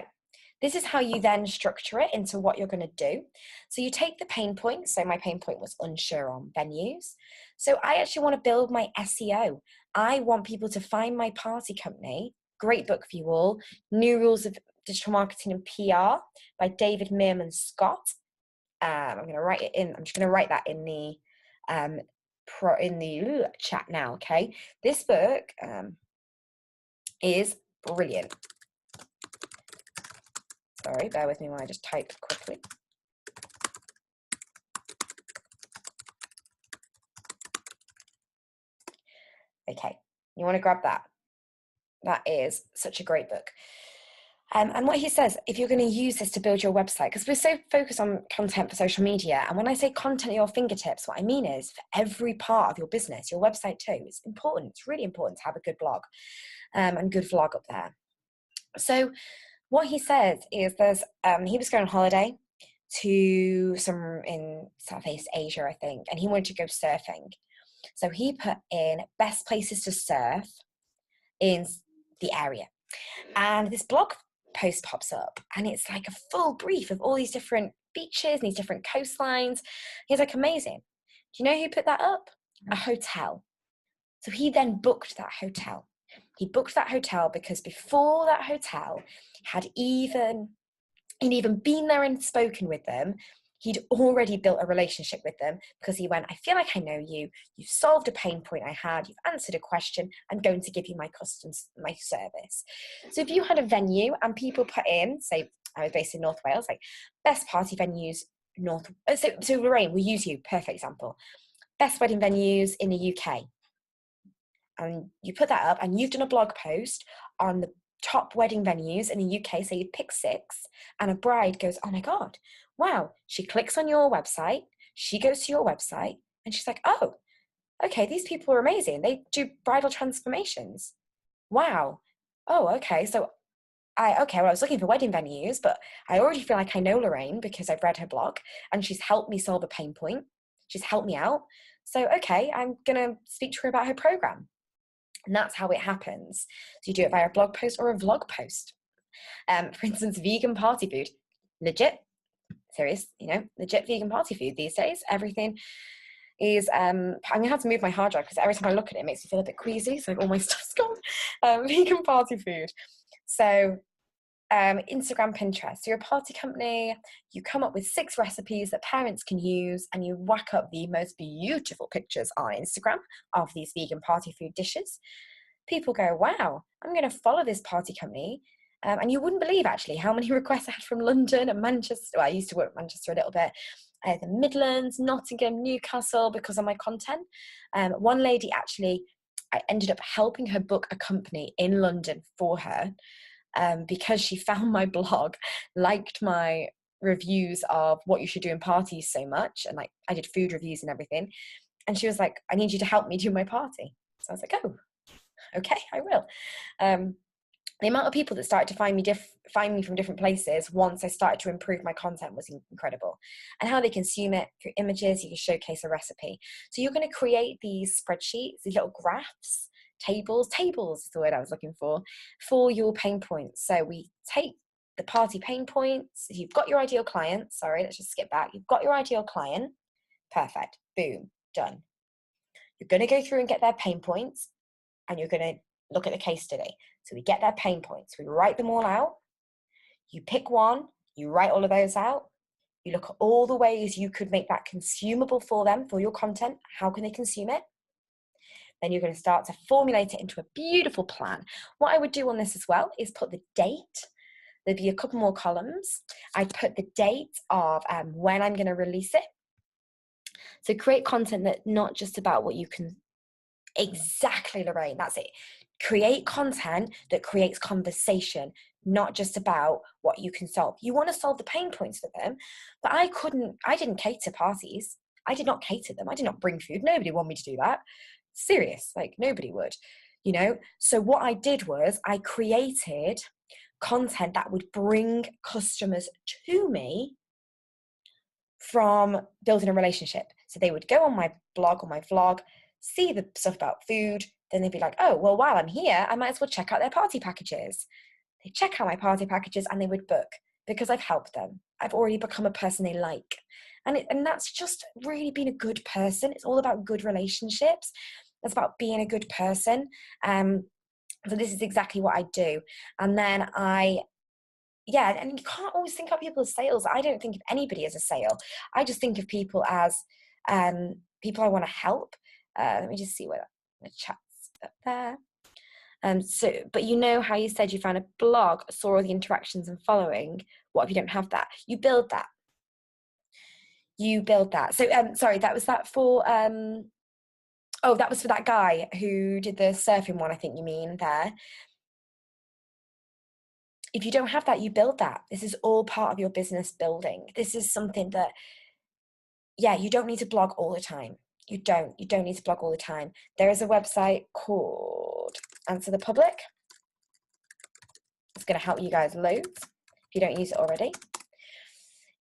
[SPEAKER 1] this is how you then structure it into what you're going to do. So you take the pain point. So my pain point was unsure on venues. So I actually want to build my SEO. I want people to find my party company. Great book for you all. New Rules of Digital Marketing and PR by David Meerman Scott. I'm going to write it in. I'm just going to write that in the chat now. Okay, this book is brilliant. Sorry, bear with me while I just type quickly. Okay, you want to grab that. That is such a great book. And what he says, if you're going to use this to build your website, because we're so focused on content for social media, and when I say content at your fingertips, what I mean is for every part of your business, your website too, it's important. It's really important to have a good blog and good vlog up there. So what he says is he was going on holiday to somewhere in Southeast Asia, I think, and he wanted to go surfing. So he put in best places to surf in the area. And this blog post pops up and it's like a full brief of all these different beaches and these different coastlines. He's like, amazing. Do you know who put that up? A hotel. So he then booked that hotel. He booked that hotel because before that hotel he'd even been there and spoken with them. He'd already built a relationship with them because he went, I feel like I know you. You've solved a pain point I had. You've answered a question. I'm going to give you my service. So if you had a venue and people put in, say I was based in North Wales, like best party venues, so Lorraine, we'll use you, perfect example. Best wedding venues in the UK. And you put that up and you've done a blog post on the top wedding venues in the UK, so you pick 6, and a bride goes, oh my God, wow. She clicks on your website, she goes to your website, and she's like, oh, okay, these people are amazing. They do bridal transformations. Wow. Oh, okay. So I was looking for wedding venues, but I already feel like I know Lorraine because I've read her blog and she's helped me solve a pain point. She's helped me out. So, okay, I'm going to speak to her about her program. And that's how it happens. So you do it via a blog post or a vlog post. For instance, vegan party food. Legit, serious, legit vegan party food these days. Everything is, I'm going to have to move my hard drive because every time I look at it, it makes me feel a bit queasy. So all my stuff's gone. Vegan party food. So Instagram, Pinterest. So you're a party company, you come up with 6 recipes that parents can use and you whack up the most beautiful pictures on Instagram of these vegan party food dishes. People go, wow, I'm going to follow this party company. And you wouldn't believe actually how many requests I had from London and Manchester. Well, I used to work in Manchester a little bit. I had the Midlands, Nottingham, Newcastle because of my content. One lady actually, I ended up helping her book a company in London for her. Because she found my blog, liked my reviews of what you should do in parties so much, and like I did food reviews and everything, and she was like, I need you to help me do my party. So I was like, oh, okay, I will. The amount of people that started to find me from different places once I started to improve my content was incredible. And how they consume it through images, you can showcase a recipe. So you're going to create these spreadsheets, these little graphs, tables is the word I was looking for your pain points. So we take the party pain points. If you've got your ideal client, let's just skip back. You've got your ideal client. Perfect. Boom. Done. You're going to go through and get their pain points and you're going to look at the case study. So we get their pain points. We write them all out. You pick one. You write all of those out. You look at all the ways you could make that consumable for them, for your content. How can they consume it? Then you're going to start to formulate it into a beautiful plan. What I would do on this as well is put the date. There'd be a couple more columns. I'd put the date of when I'm going to release it. So create content that's not just about what you can. Exactly, Lorraine, that's it. Create content that creates conversation, not just about what you can solve. You want to solve the pain points for them, but I didn't cater parties. I did not cater them. I did not bring food. Nobody wanted me to do that. Serious, like nobody would, you know? So what I did was I created content that would bring customers to me from building a relationship. So they would go on my blog or my vlog, see the stuff about food, then they'd be like, oh, well, while I'm here, I might as well check out their party packages. They check out my party packages and they would book because I've helped them. I've already become a person they like. And that's just really being a good person. It's all about good relationships. It's about being a good person. So this is exactly what I do. And then and you can't always think of people as sales. I don't think of anybody as a sale. I just think of people as people I want to help. Let me just see where the chat's up there. But you know how you said you found a blog, saw all the interactions and following. What if you don't have that? You build that. So sorry, that was for that was for that guy who did the surfing one, I think you mean there. If you don't have that, you build that. This is all part of your business building. This is something that, you don't need to blog all the time. You don't need to blog all the time. There is a website called Answer the Public. It's going to help you guys loads if you don't use it already.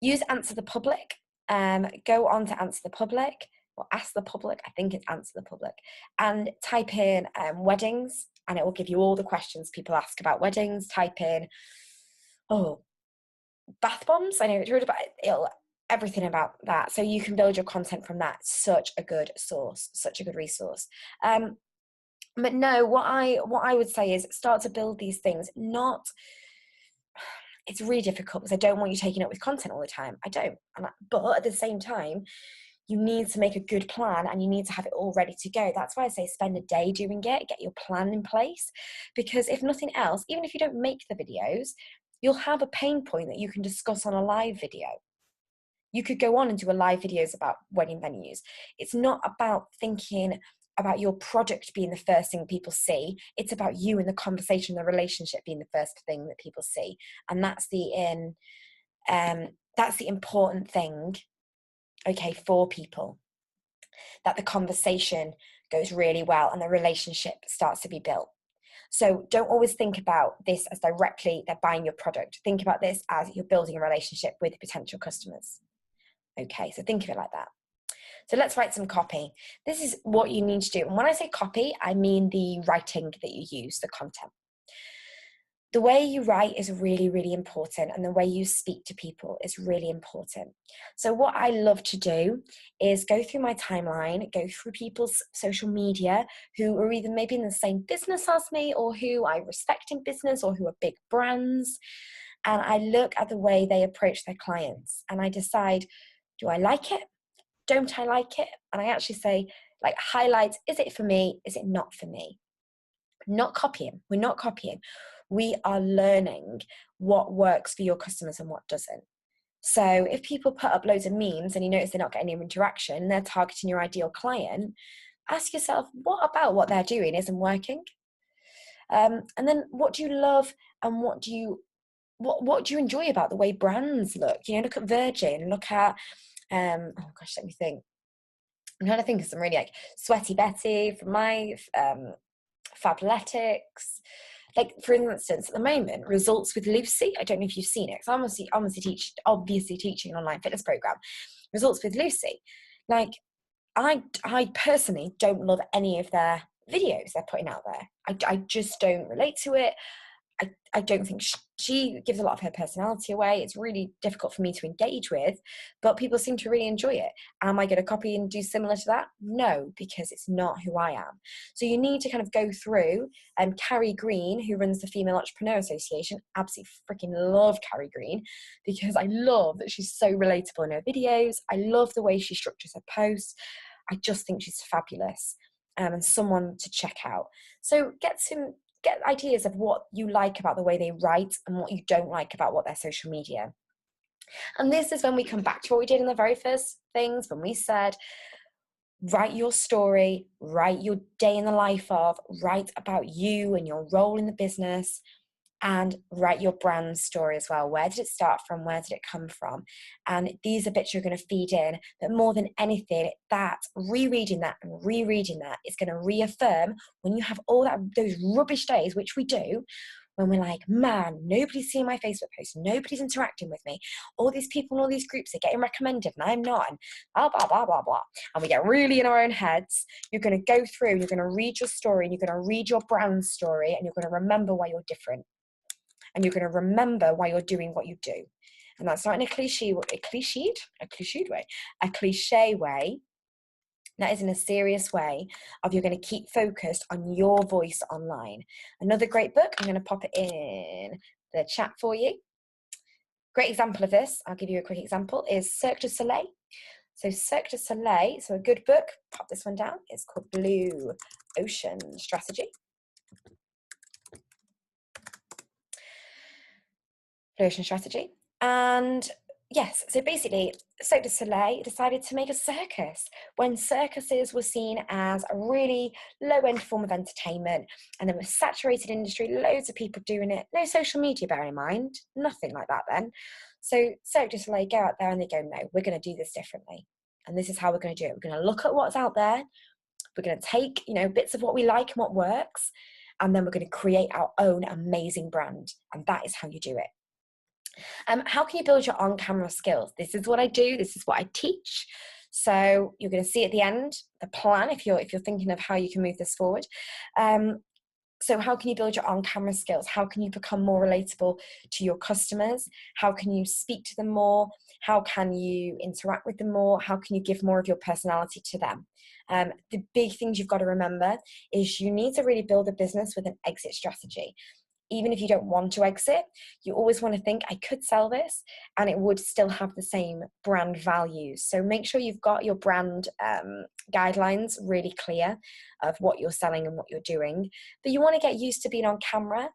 [SPEAKER 1] Use Answer the Public. Go on to Answer the Public or Ask the Public. I think it's Answer the Public. And type in weddings, and it will give you all the questions people ask about weddings. Type in, bath bombs. I know it's heard about it. Everything about that. So you can build your content from that. Such a good source, such a good resource. But no, what I would say is start to build these things. It's really difficult because I don't want you taking up with content all the time. I don't. But at the same time, you need to make a good plan and you need to have it all ready to go. That's why I say spend a day doing it, get your plan in place. Because if nothing else, even if you don't make the videos, you'll have a pain point that you can discuss on a live video. You could go on and do a live videos about wedding venues. It's not about thinking about your product being the first thing people see. It's about you and the conversation, the relationship being the first thing that people see. And that's the important thing, for people. That the conversation goes really well and the relationship starts to be built. So don't always think about this as directly they're buying your product. Think about this as you're building a relationship with potential customers. Okay, so think of it like that. So let's write some copy. This is what you need to do. And when I say copy, I mean the writing that you use, the content. The way you write is really, really important, and the way you speak to people is really important. So what I love to do is go through my timeline, go through people's social media who are either maybe in the same business as me or who I respect in business or who are big brands. And I look at the way they approach their clients and I decide, do I like it? Don't I like it? And I actually say, highlight, is it for me? Is it not for me? Not copying. We're not copying. We are learning what works for your customers and what doesn't. So if people put up loads of memes and you notice they're not getting any interaction, they're targeting your ideal client, ask yourself, what about what they're doing isn't working? And then what do you love and what do you enjoy about the way brands look? Look at Virgin, look at, let me think. I'm trying to think of some really Sweaty Betty from my Fabletics. For instance, at the moment, Results with Lucy. I don't know if you've seen it, because I'm obviously teaching an online fitness program. Results with Lucy. I personally don't love any of their videos they're putting out there. I just don't relate to it. I don't think she gives a lot of her personality away. It's really difficult for me to engage with, but people seem to really enjoy it. Am I going to copy and do similar to that? No, because it's not who I am. So you need to kind of go through, Carrie Green, who runs the Female Entrepreneur Association. Absolutely freaking love Carrie Green, because I love that she's so relatable in her videos. I love the way she structures her posts. I just think she's fabulous, and someone to check out. So get ideas of what you like about the way they write and what you don't like about what their social media. And this is when we come back to what we did in the very first things, when we said, write your story, write your day in the life of, write about you and your role in the business, and write your brand story as well. Where did it start from? Where did it come from? And these are bits you're going to feed in. But more than anything, that rereading that and rereading that is going to reaffirm when you have all those rubbish days, which we do, when we're like, man, nobody's seeing my Facebook post, nobody's interacting with me, all these people in all these groups are getting recommended and I'm not, and blah, blah, blah, blah, blah. And we get really in our own heads. You're going to go through, you're going to read your story, and you're going to read your brand story, and you're going to remember why you're different. And you're going to remember why you're doing what you do. And that's not in a cliche way. That is in a serious way of you're going to keep focused on your voice online. Another great book, I'm going to pop it in the chat for you. Great example of this, I'll give you a quick example, is Cirque du Soleil. So Cirque du Soleil, so a good book, pop this one down, it's called Blue Ocean Strategy. Ocean Strategy. And yes, so basically, Cirque du Soleil decided to make a circus when circuses were seen as a really low-end form of entertainment, and there was a saturated industry, loads of people doing it, no social media, bear in mind, nothing like that then. So Cirque du Soleil go out there and they go, no, we're going to do this differently. And this is how we're going to do it. We're going to look at what's out there. We're going to take, bits of what we like and what works, and then we're going to create our own amazing brand. And that is how you do it. How can you build your on-camera skills? This is what I do. This is what I teach. So you're going to see at the end the plan if you're thinking of how you can move this forward. So how can you build your on-camera skills? How can you become more relatable to your customers? How can you speak to them more? How can you interact with them more? How can you give more of your personality to them? The big things you've got to remember is you need to really build a business with an exit strategy. Even if you don't want to exit, you always want to think, I could sell this and it would still have the same brand values. So make sure you've got your brand guidelines really clear of what you're selling and what you're doing. But you want to get used to being on camera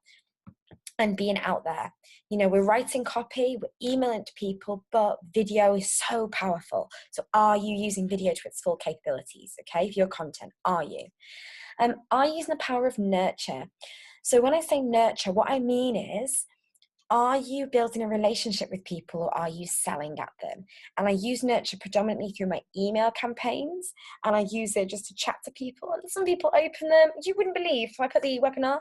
[SPEAKER 1] and being out there. We're writing copy, we're emailing to people, but video is so powerful. So are you using video to its full capabilities, okay, for your content? Are you? Are you using the power of nurture? So when I say nurture, what I mean is, are you building a relationship with people or are you selling at them? And I use nurture predominantly through my email campaigns, and I use it just to chat to people. And some people open them. You wouldn't believe. So I put the webinar,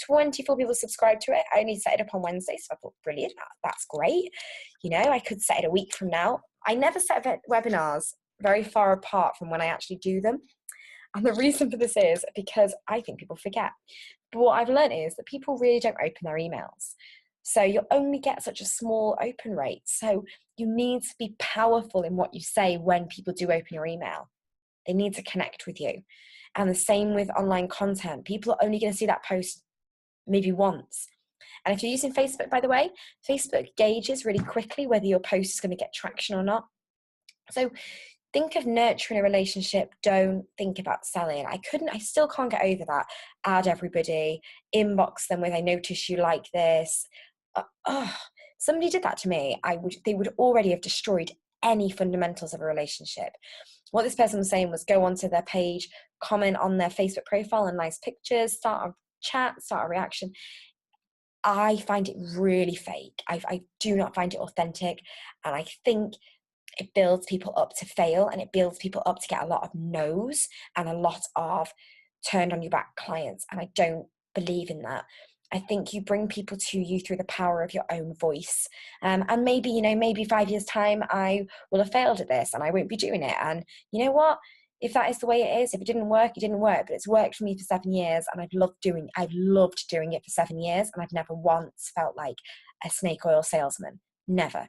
[SPEAKER 1] 24 people subscribed to it. I only set it up on Wednesday, so I thought, brilliant, that's great. I could set it a week from now. I never set webinars very far apart from when I actually do them. And the reason for this is because I think people forget. But what I've learned is that people really don't open their emails. So you'll only get such a small open rate. So you need to be powerful in what you say when people do open your email. They need to connect with you. And the same with online content. People are only going to see that post maybe once. And if you're using Facebook, by the way, Facebook gauges really quickly whether your post is going to get traction or not. So think of nurturing a relationship. Don't think about selling. I still can't get over that. Add everybody, inbox them with, I notice you like this. Somebody did that to me. They would already have destroyed any fundamentals of a relationship. What this person was saying was go onto their page, comment on their Facebook profile and nice pictures, start a chat, start a reaction. I find it really fake. I do not find it authentic. And I think it builds people up to fail, and it builds people up to get a lot of no's and a lot of turned on your back clients. And I don't believe in that. I think you bring people to you through the power of your own voice. And maybe, maybe 5 years time, I will have failed at this and I won't be doing it. And you know what? if that is the way it is. If it didn't work, it didn't work, but it's worked for me for 7 years, and I've loved doing it for 7 years, and I've never once felt like a snake oil salesman. Never.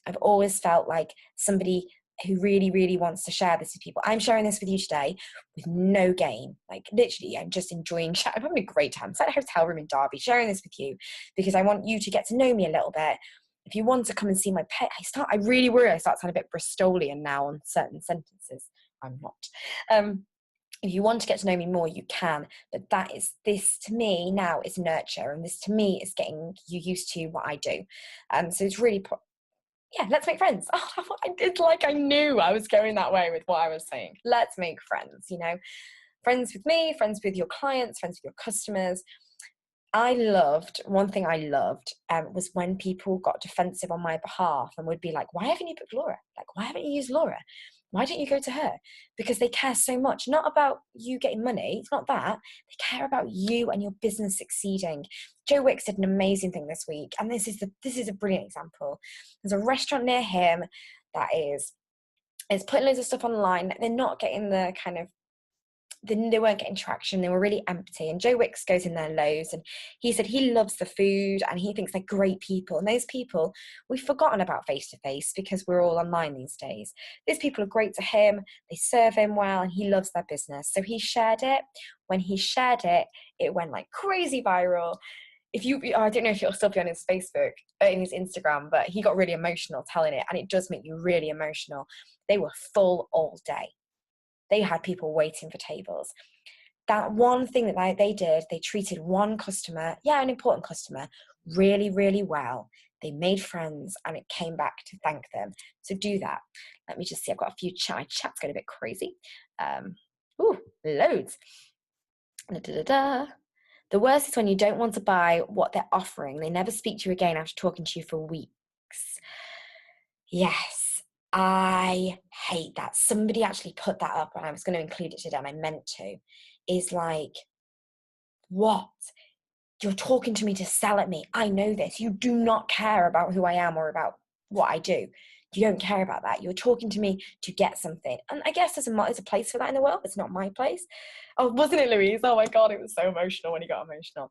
[SPEAKER 1] I've always felt like somebody who really, really wants to share this with people. I'm sharing this with you today with no gain. Like, literally, I'm just enjoying I'm having a great time. It's like a hotel room in Derby, sharing this with you because I want you to get to know me a little bit. If you want to come and see my pet, I really worry I start sounding a bit Bristolian now on certain sentences. I'm not. If you want to get to know me more, you can. But this to me now is nurture, and this to me is getting you used to what I do. So it's really, let's make friends. Oh, it's like I knew I was going that way with what I was saying. Let's make friends, friends with me, friends with your clients, friends with your customers. One thing I loved was when people got defensive on my behalf and would be like, why haven't you booked Laura? Like, why haven't you used Laura? Why don't you go to her? Because they care so much, not about you getting money. It's not that. They care about you and your business succeeding. Joe Wicks did an amazing thing this week. And this is a brilliant example. There's a restaurant near him that is putting loads of stuff online. They're not getting the kind of, they weren't getting traction. They were really empty. And Joe Wicks goes in there loads, and he said he loves the food and he thinks they're great people. And those people, we've forgotten about face-to-face because we're all online these days. Those people are great to him. They serve him well, and he loves their business. So he shared it. When he shared it, it went like crazy viral. I don't know if you'll still be on his Facebook, in his Instagram, but he got really emotional telling it, and it does make you really emotional. They were full all day. They had people waiting for tables. That one thing that they did, they treated one customer, an important customer, really, really well. They made friends, and it came back to thank them. So do that. Let me just see. I've got a few chat's going a bit crazy. Loads. The worst is when you don't want to buy what they're offering. They never speak to you again after talking to you for weeks. Yes. I hate that. Somebody actually put that up, and I was going to include it today, and I meant to. Is like, what? You're talking to me to sell at me. I know this. You do not care about who I am or about what I do. You don't care about that. You're talking to me to get something. And I guess there's a place for that in the world. It's not my place. Oh, wasn't it, Louise? Oh my God, it was so emotional when he got emotional.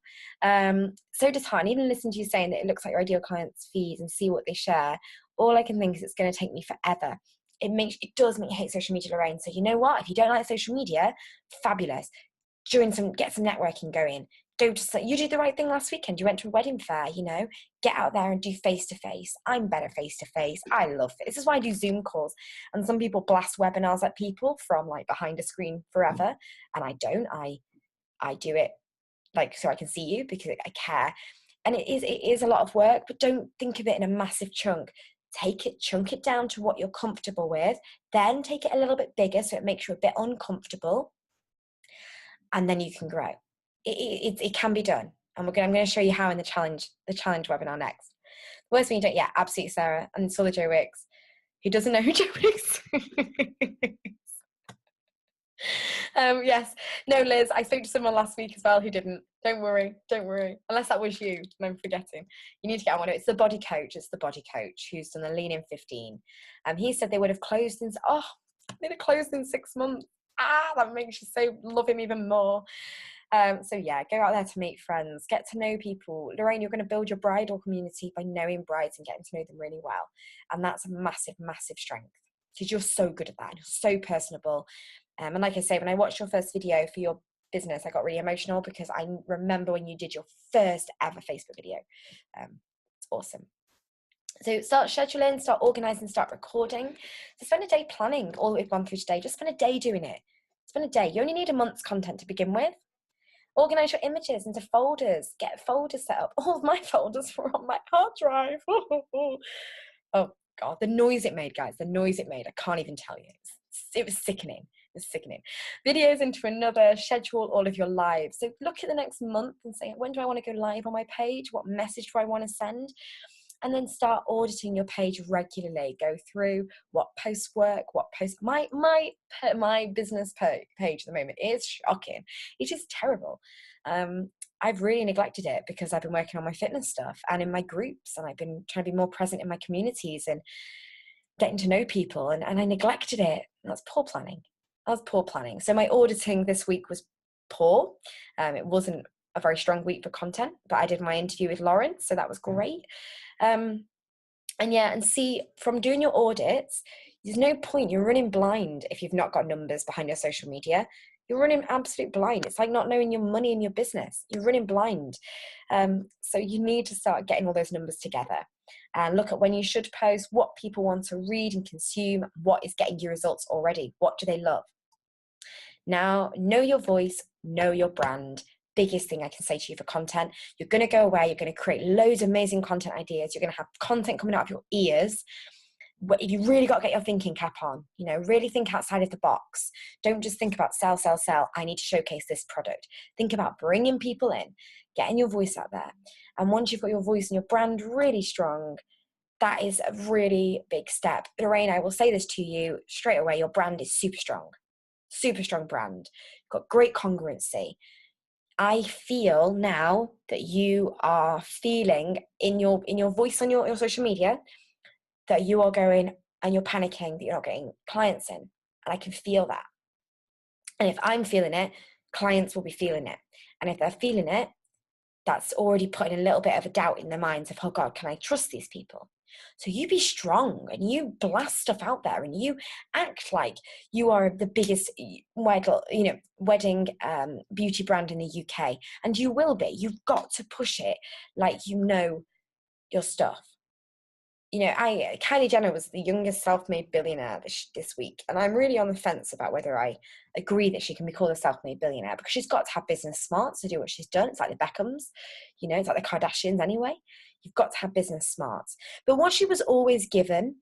[SPEAKER 1] So does Han. Even listen to you saying that it looks like your ideal clients' feeds and see what they share. All I can think is it's going to take me forever. It does make me hate social media, Lorraine. So you know what? If you don't like social media, fabulous. Get some networking going. You did the right thing last weekend. You went to a wedding fair, get out there and do face-to-face. I'm better face-to-face. I love it. This is why I do Zoom calls. And some people blast webinars at people from like behind a screen forever. And I don't. I do it like so I can see you because I care. And it is a lot of work, but don't think of it in a massive chunk. Chunk it down to what you're comfortable with. Then take it a little bit bigger so it makes you a bit uncomfortable. And then you can grow. It can be done, and I'm going to show you how in the challenge webinar next. The worst when you don't, absolutely, Sarah, and so the Joe Wicks, who doesn't know who Joe Wicks is. Yes, no, Liz, I spoke to someone last week as well who didn't. Don't worry, unless that was you, and I'm forgetting. You need to get on one. It's the body coach who's done the Lean In 15. He said they would have closed in 6 months. That makes you so love him even more. Go out there to meet friends, get to know people. Lorraine, you're going to build your bridal community by knowing brides and getting to know them really well. And that's a massive, massive strength because you're so good at that. You're so personable. And like I say, when I watched your first video for your business, I got really emotional because I remember when you did your first ever Facebook video. It's awesome. So start scheduling, start organizing, start recording. So spend a day planning all that we've gone through today. Just spend a day doing it. Spend a day. You only need a month's content to begin with. Organize your images into folders. Get folders set up. All of my folders were on my hard drive. Oh God, the noise it made, guys. The noise it made. I can't even tell you. It was sickening. Videos into another. Schedule all of your lives. So look at the next month and say, when do I want to go live on my page? What message do I want to send? And then start auditing your page regularly. Go through what posts work, my business page at the moment is shocking. It is terrible. I've really neglected it because I've been working on my fitness stuff and in my groups, and I've been trying to be more present in my communities and getting to know people, and I neglected it. And that's poor planning. I was poor planning. So my auditing this week was poor. It wasn't a very strong week for content, but I did my interview with Lauren, so that was great. And see, from doing your audits, there's no point. You're running blind if you've not got numbers behind your social media. You're running absolute blind. It's like not knowing your money in your business. You're running blind. So you need to start getting all those numbers together and look at when you should post, what people want to read and consume, what is getting you results already, what do they love. Now, know your voice, know your brand. Biggest thing I can say to you for content. You're going to go away, you're going to create loads of amazing content ideas, you're going to have content coming out of your ears. If you really got to get your thinking cap on, really think outside of the box. Don't just think about sell. I need to showcase this product. Think about bringing people in, getting your voice out there. And once you've got your voice and your brand really strong, that is a really big step. Lorraine, I will say this to you straight away. Your brand is super strong brand. You've got great congruency. I feel now that you are feeling in your voice on your social media that you are going and you're panicking that you're not getting clients in. And I can feel that. And if I'm feeling it, clients will be feeling it. And if they're feeling it, that's already putting a little bit of a doubt in their minds of, oh God, can I trust these people? So you be strong and you blast stuff out there and you act like you are the biggest wedding beauty brand in the UK. And you will be. You've got to push it like you know your stuff. Kylie Jenner was the youngest self-made billionaire this week, and I'm really on the fence about whether I agree that she can be called a self-made billionaire, because she's got to have business smarts to do what she's done. It's like the Beckhams, it's like the Kardashians anyway. You've got to have business smarts. But what she was always given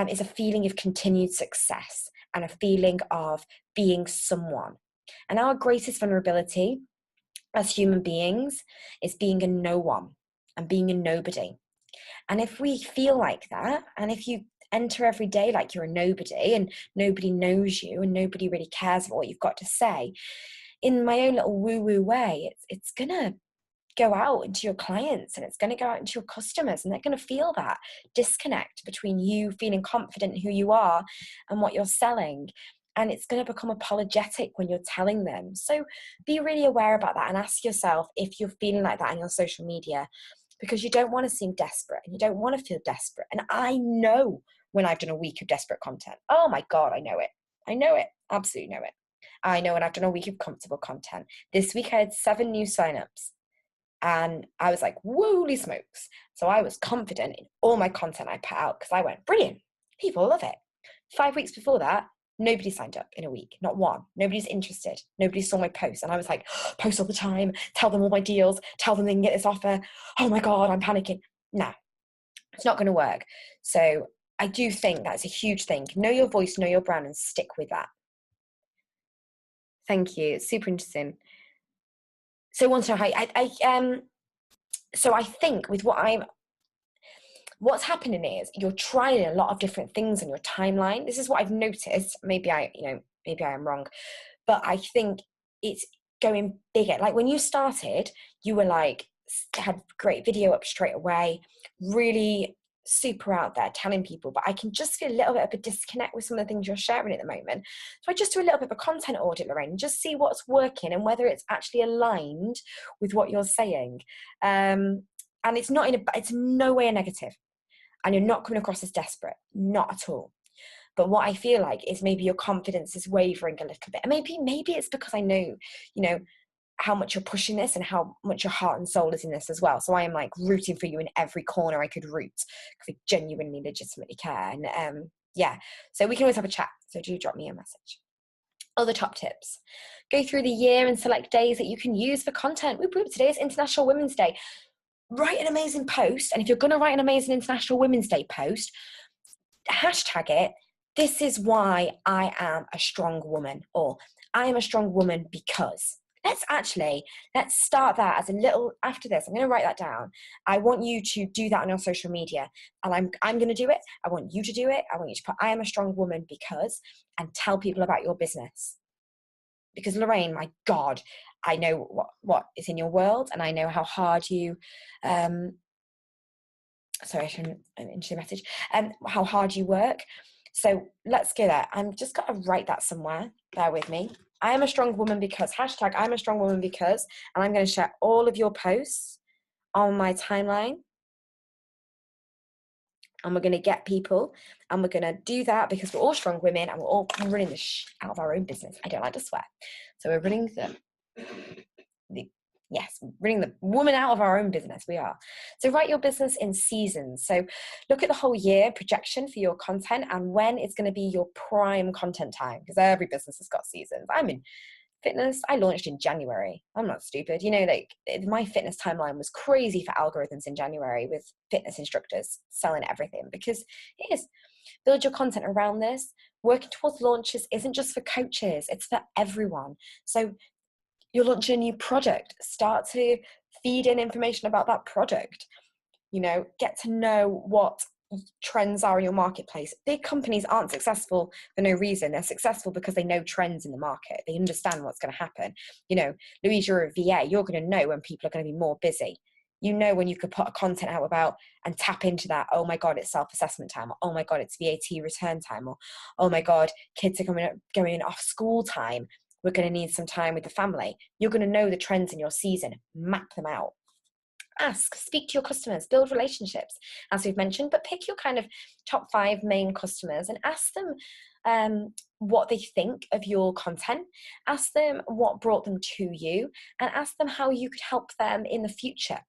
[SPEAKER 1] is a feeling of continued success and a feeling of being someone. And our greatest vulnerability as human beings is being a no one and being a nobody. And if we feel like that, and if you enter every day like you're a nobody and nobody knows you and nobody really cares about what you've got to say, in my own little woo-woo way, it's going to go out into your clients and it's going to go out into your customers, and they're going to feel that disconnect between you feeling confident in who you are and what you're selling. And it's going to become apologetic when you're telling them. So be really aware about that and ask yourself if you're feeling like that on your social media, because you don't want to seem desperate and you don't want to feel desperate. And I know when I've done a week of desperate content. Oh my God, I know it. Absolutely know it. I know when I've done a week of comfortable content. This week I had 7 new signups and I was like, holy smokes. So I was confident in all my content I put out because I went, brilliant. People love it. 5 weeks before that, nobody signed up in a week, not one. Nobody's interested. Nobody saw my posts. And I was like, post all the time, tell them all my deals, tell them they can get this offer. Oh my God, I'm panicking. No, it's not going to work. So I do think that's a huge thing. Know your voice, know your brand, and stick with that. Thank you. It's super interesting. So once so I think with what's happening is you're trying a lot of different things on your timeline. This is what I've noticed. Maybe I am wrong, but I think it's going bigger. Like when you started, you were like, had great video up straight away, really super out there telling people, but I can just feel a little bit of a disconnect with some of the things you're sharing at the moment. So I just do a little bit of a content audit, Lorraine, just see what's working and whether it's actually aligned with what you're saying. And it's no way a negative. And you're not coming across as desperate, not at all. But what I feel like is maybe your confidence is wavering a little bit. And maybe it's because I know, how much you're pushing this and how much your heart and soul is in this as well. So I am like rooting for you in every corner I could root because I genuinely, legitimately care. And so we can always have a chat. So do drop me a message. Other top tips. Go through the year and select days that you can use for content. Today is International Women's Day. Write an amazing post, and if you're going to write an amazing International Women's Day post, hashtag it, this is why I am a strong woman, or I am a strong woman because. Let's start that as a little, after this, I'm going to write that down. I want you to do that on your social media, and I'm going to do it. I want you to do it. I want you to put, I am a strong woman because, and tell people about your business. Because Lorraine, my God, I know what is in your world, and I know how hard you, sorry, I shouldn't into the message, how hard you work. So let's go there. I'm just got to write that somewhere. bear with me. I am a strong woman because, hashtag I'm a strong woman because, and I'm going to share all of your posts on my timeline. And we're going to get people, and we're going to do that because we're all strong women and we're all running the out of our own business. I don't like to swear. So we're running running the woman out of our own business. We are. So write your business in seasons. So look at the whole year projection for your content and when it's going to be your prime content time, because every business has got seasons. I'm in fitness. I launched in January. I'm not stupid. You know, like my fitness timeline was crazy for algorithms in January with fitness instructors selling everything, because it is. Build your content around this. Working towards launches isn't just for coaches, it's for everyone. So you're launching a new product, start to feed in information about that product. You know, get to know what trends are in your marketplace. Big companies aren't successful for no reason. They're successful because they know trends in the market. They understand what's going to happen. You know, Louise, you're a VA. You're going to know when people are going to be more busy. You know when you could put a content out about and tap into that, oh my God, it's self-assessment time, or oh my God, it's VAT return time, or oh my God, kids are going off school time. We're going to need some time with the family. You're going to know the trends in your season, map them out. Ask, speak to your customers, build relationships, as we've mentioned, but pick your kind of top 5 main customers and ask them what they think of your content. Ask them what brought them to you, and ask them how you could help them in the future.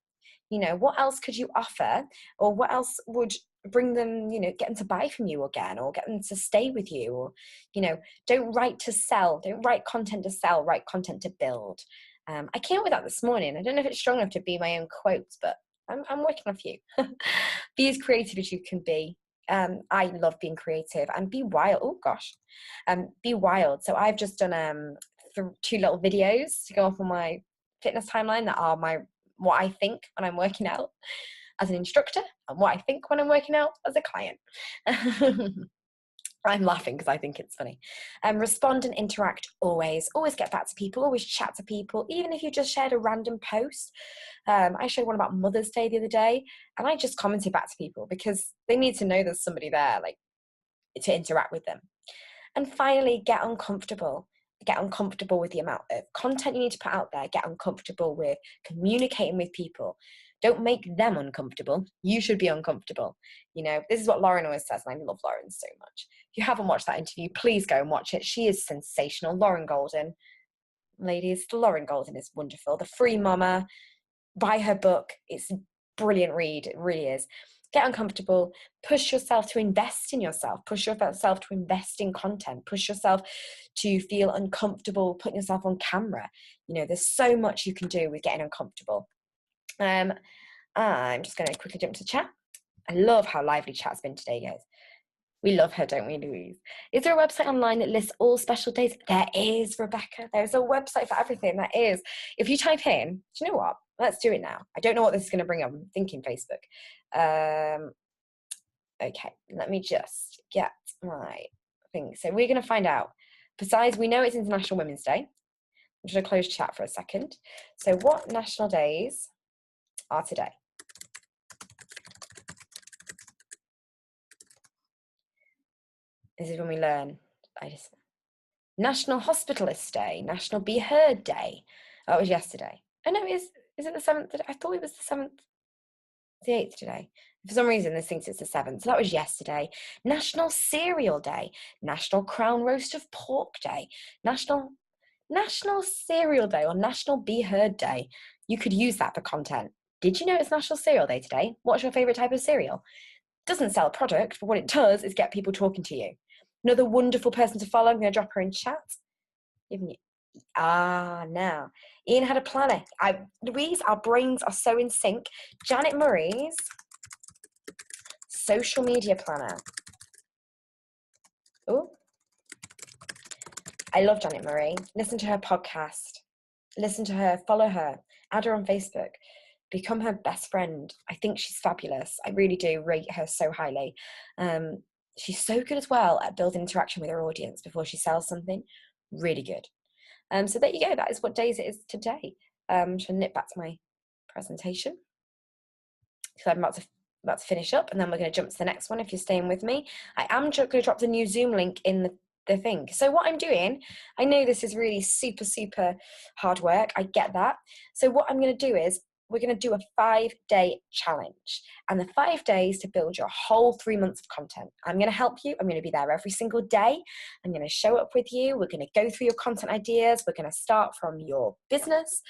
[SPEAKER 1] You know, what else could you offer, or what else would bring them, you know, get them to buy from you again, or get them to stay with you, or, you know, don't write to sell, don't write content to sell, write content to build. I came up with that this morning. I don't know if it's strong enough to be my own quotes, but I'm working on a few. Be as creative as you can be. I love being creative and be wild. Oh gosh, be wild. So I've just done 2 little videos to go off on my fitness timeline that are what I think when I'm working out as an instructor and what I think when I'm working out as a client. I'm laughing because I think it's funny. Respond and interact always. Always get back to people. Always chat to people. Even if you just shared a random post. I shared one about Mother's Day the other day, and I just commented back to people because they need to know there's somebody there, like, to interact with them. And finally, get uncomfortable. Get uncomfortable with the amount of content you need to put out there. Get uncomfortable with communicating with people. Don't make them uncomfortable. You should be uncomfortable. You know, this is what Lauren always says, and I love Lauren so much. If you haven't watched that interview, please go and watch it. She is sensational. Lauren Golden. Ladies, Lauren Golden is wonderful. The Free Mama. Buy her book. It's a brilliant read. It really is. Get uncomfortable. Push yourself to invest in yourself. Push yourself to invest in content. Push yourself to feel uncomfortable putting yourself on camera. You know, there's so much you can do with getting uncomfortable. I'm just going to quickly jump to chat. I love how lively chat's been today, guys. We love her, don't we, Louise? Is there a website online that lists all special days? There is, Rebecca. There's a website for everything. That is. If you type in, do you know what? Let's do it now. I don't know what this is going to bring up. I'm thinking Facebook. Okay, let me just get my thing. So we're going to find out. Besides, we know it's International Women's Day. I'm just going to close chat for a second. So what national days are today? This is when we learn. National Hospitalist Day, National Be Heard Day. Oh, it was yesterday. Oh no, is it the 7th? I thought it was the 7th. It's the 8th today. For some reason, this thinks it's the 7th. So that was yesterday. National Cereal Day, National Crown Roast of Pork Day, National Cereal Day, or National Be Heard Day. You could use that for content. Did you know it's National Cereal Day today? What's your favorite type of cereal? Doesn't sell a product, but what it does is get people talking to you. Another wonderful person to follow. I'm going to drop her in chat. Now. Ian had a planner. Louise, our brains are so in sync. Janet Murray's social media planner. Oh, I love Janet Murray. Listen to her podcast. Listen to her, follow her, add her on Facebook. Become her best friend. I think she's fabulous. I really do rate her so highly. She's so good as well at building interaction with her audience before she sells something. Really good. So there you go. That is what days it is today. Shall nip back to my presentation. So I'm about to finish up, and then we're going to jump to the next one if you're staying with me. I am going to drop the new Zoom link in the thing. So what I'm doing, I know this is really super, super hard work. I get that. So what I'm going to do is we're going to do a 5-day challenge, and the 5 days to build your whole 3 months of content. I'm going to help you. I'm going to be there every single day. I'm going to show up with you. We're going to go through your content ideas. We're going to start from your business,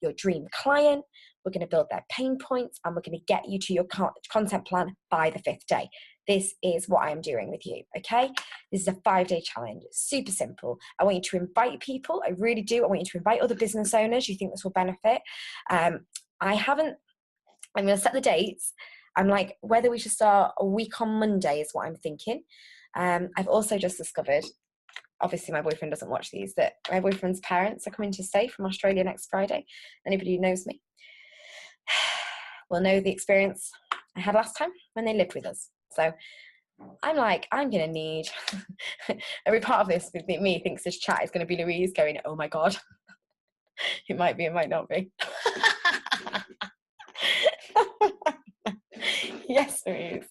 [SPEAKER 1] your dream client. We're going to build their pain points, and we're going to get you to your content plan by the 5th day. This is what I am doing with you, okay? This is a 5-day challenge. It's super simple. I want you to invite people. I really do. I want you to invite other business owners you think this will benefit. I'm going to set the dates. I'm like, whether we should start a week on Monday is what I'm thinking. I've also just discovered, obviously my boyfriend doesn't watch these, that my boyfriend's parents are coming to stay from Australia next Friday. Anybody who knows me will know the experience I had last time when they lived with us. So I'm like, I'm going to need, every part of this with me thinks this chat is going to be Louise going, oh my God. It might be, it might not be. Yes, Louise.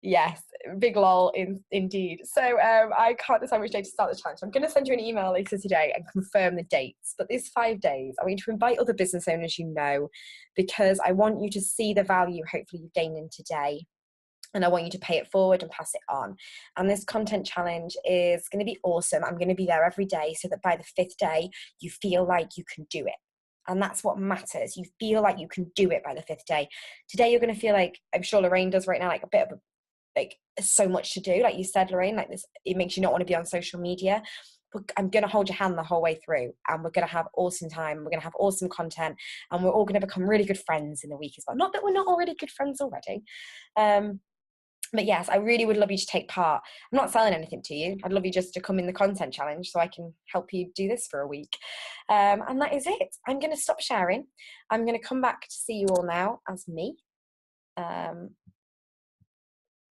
[SPEAKER 1] Yes, big lol indeed. So I can't decide which day to start the challenge. I'm going to send you an email later today and confirm the dates. But these 5 days, I want you to invite other business owners you know, because I want you to see the value hopefully you've gained in today. And I want you to pay it forward and pass it on. And this content challenge is going to be awesome. I'm going to be there every day so that by the 5th day, you feel like you can do it. And that's what matters. You feel like you can do it by the 5th day. Today, you're going to feel like, I'm sure Lorraine does right now, like a bit of so much to do. Like you said, Lorraine, like this, it makes you not want to be on social media. But I'm going to hold your hand the whole way through, and we're going to have awesome time. We're going to have awesome content, and we're all going to become really good friends in the week as well. Not that we're not already good friends already. But yes, I really would love you to take part. I'm not selling anything to you. I'd love you just to come in the content challenge so I can help you do this for a week. And that is it. I'm going to stop sharing. I'm going to come back to see you all now as me.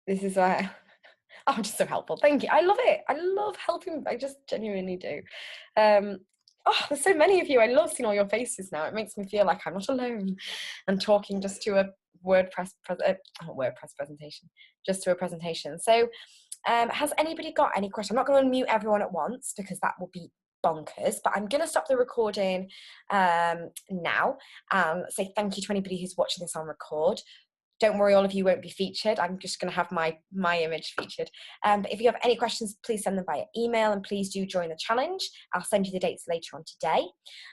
[SPEAKER 1] This is why I'm just so helpful. Thank you. I love it. I love helping. I just genuinely do. There's so many of you. I love seeing all your faces now. It makes me feel like I'm not alone and talking just to a WordPress presentation, just to a presentation. So has anybody got any questions? I'm not going to mute everyone at once because that will be bonkers, but I'm going to stop the recording now and say thank you to anybody who's watching this on record. Don't worry, all of you won't be featured. I'm just going to have my image featured. But if you have any questions, please send them via email, and please do join the challenge. I'll send you the dates later on today.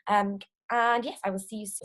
[SPEAKER 1] And yes, I will see you soon.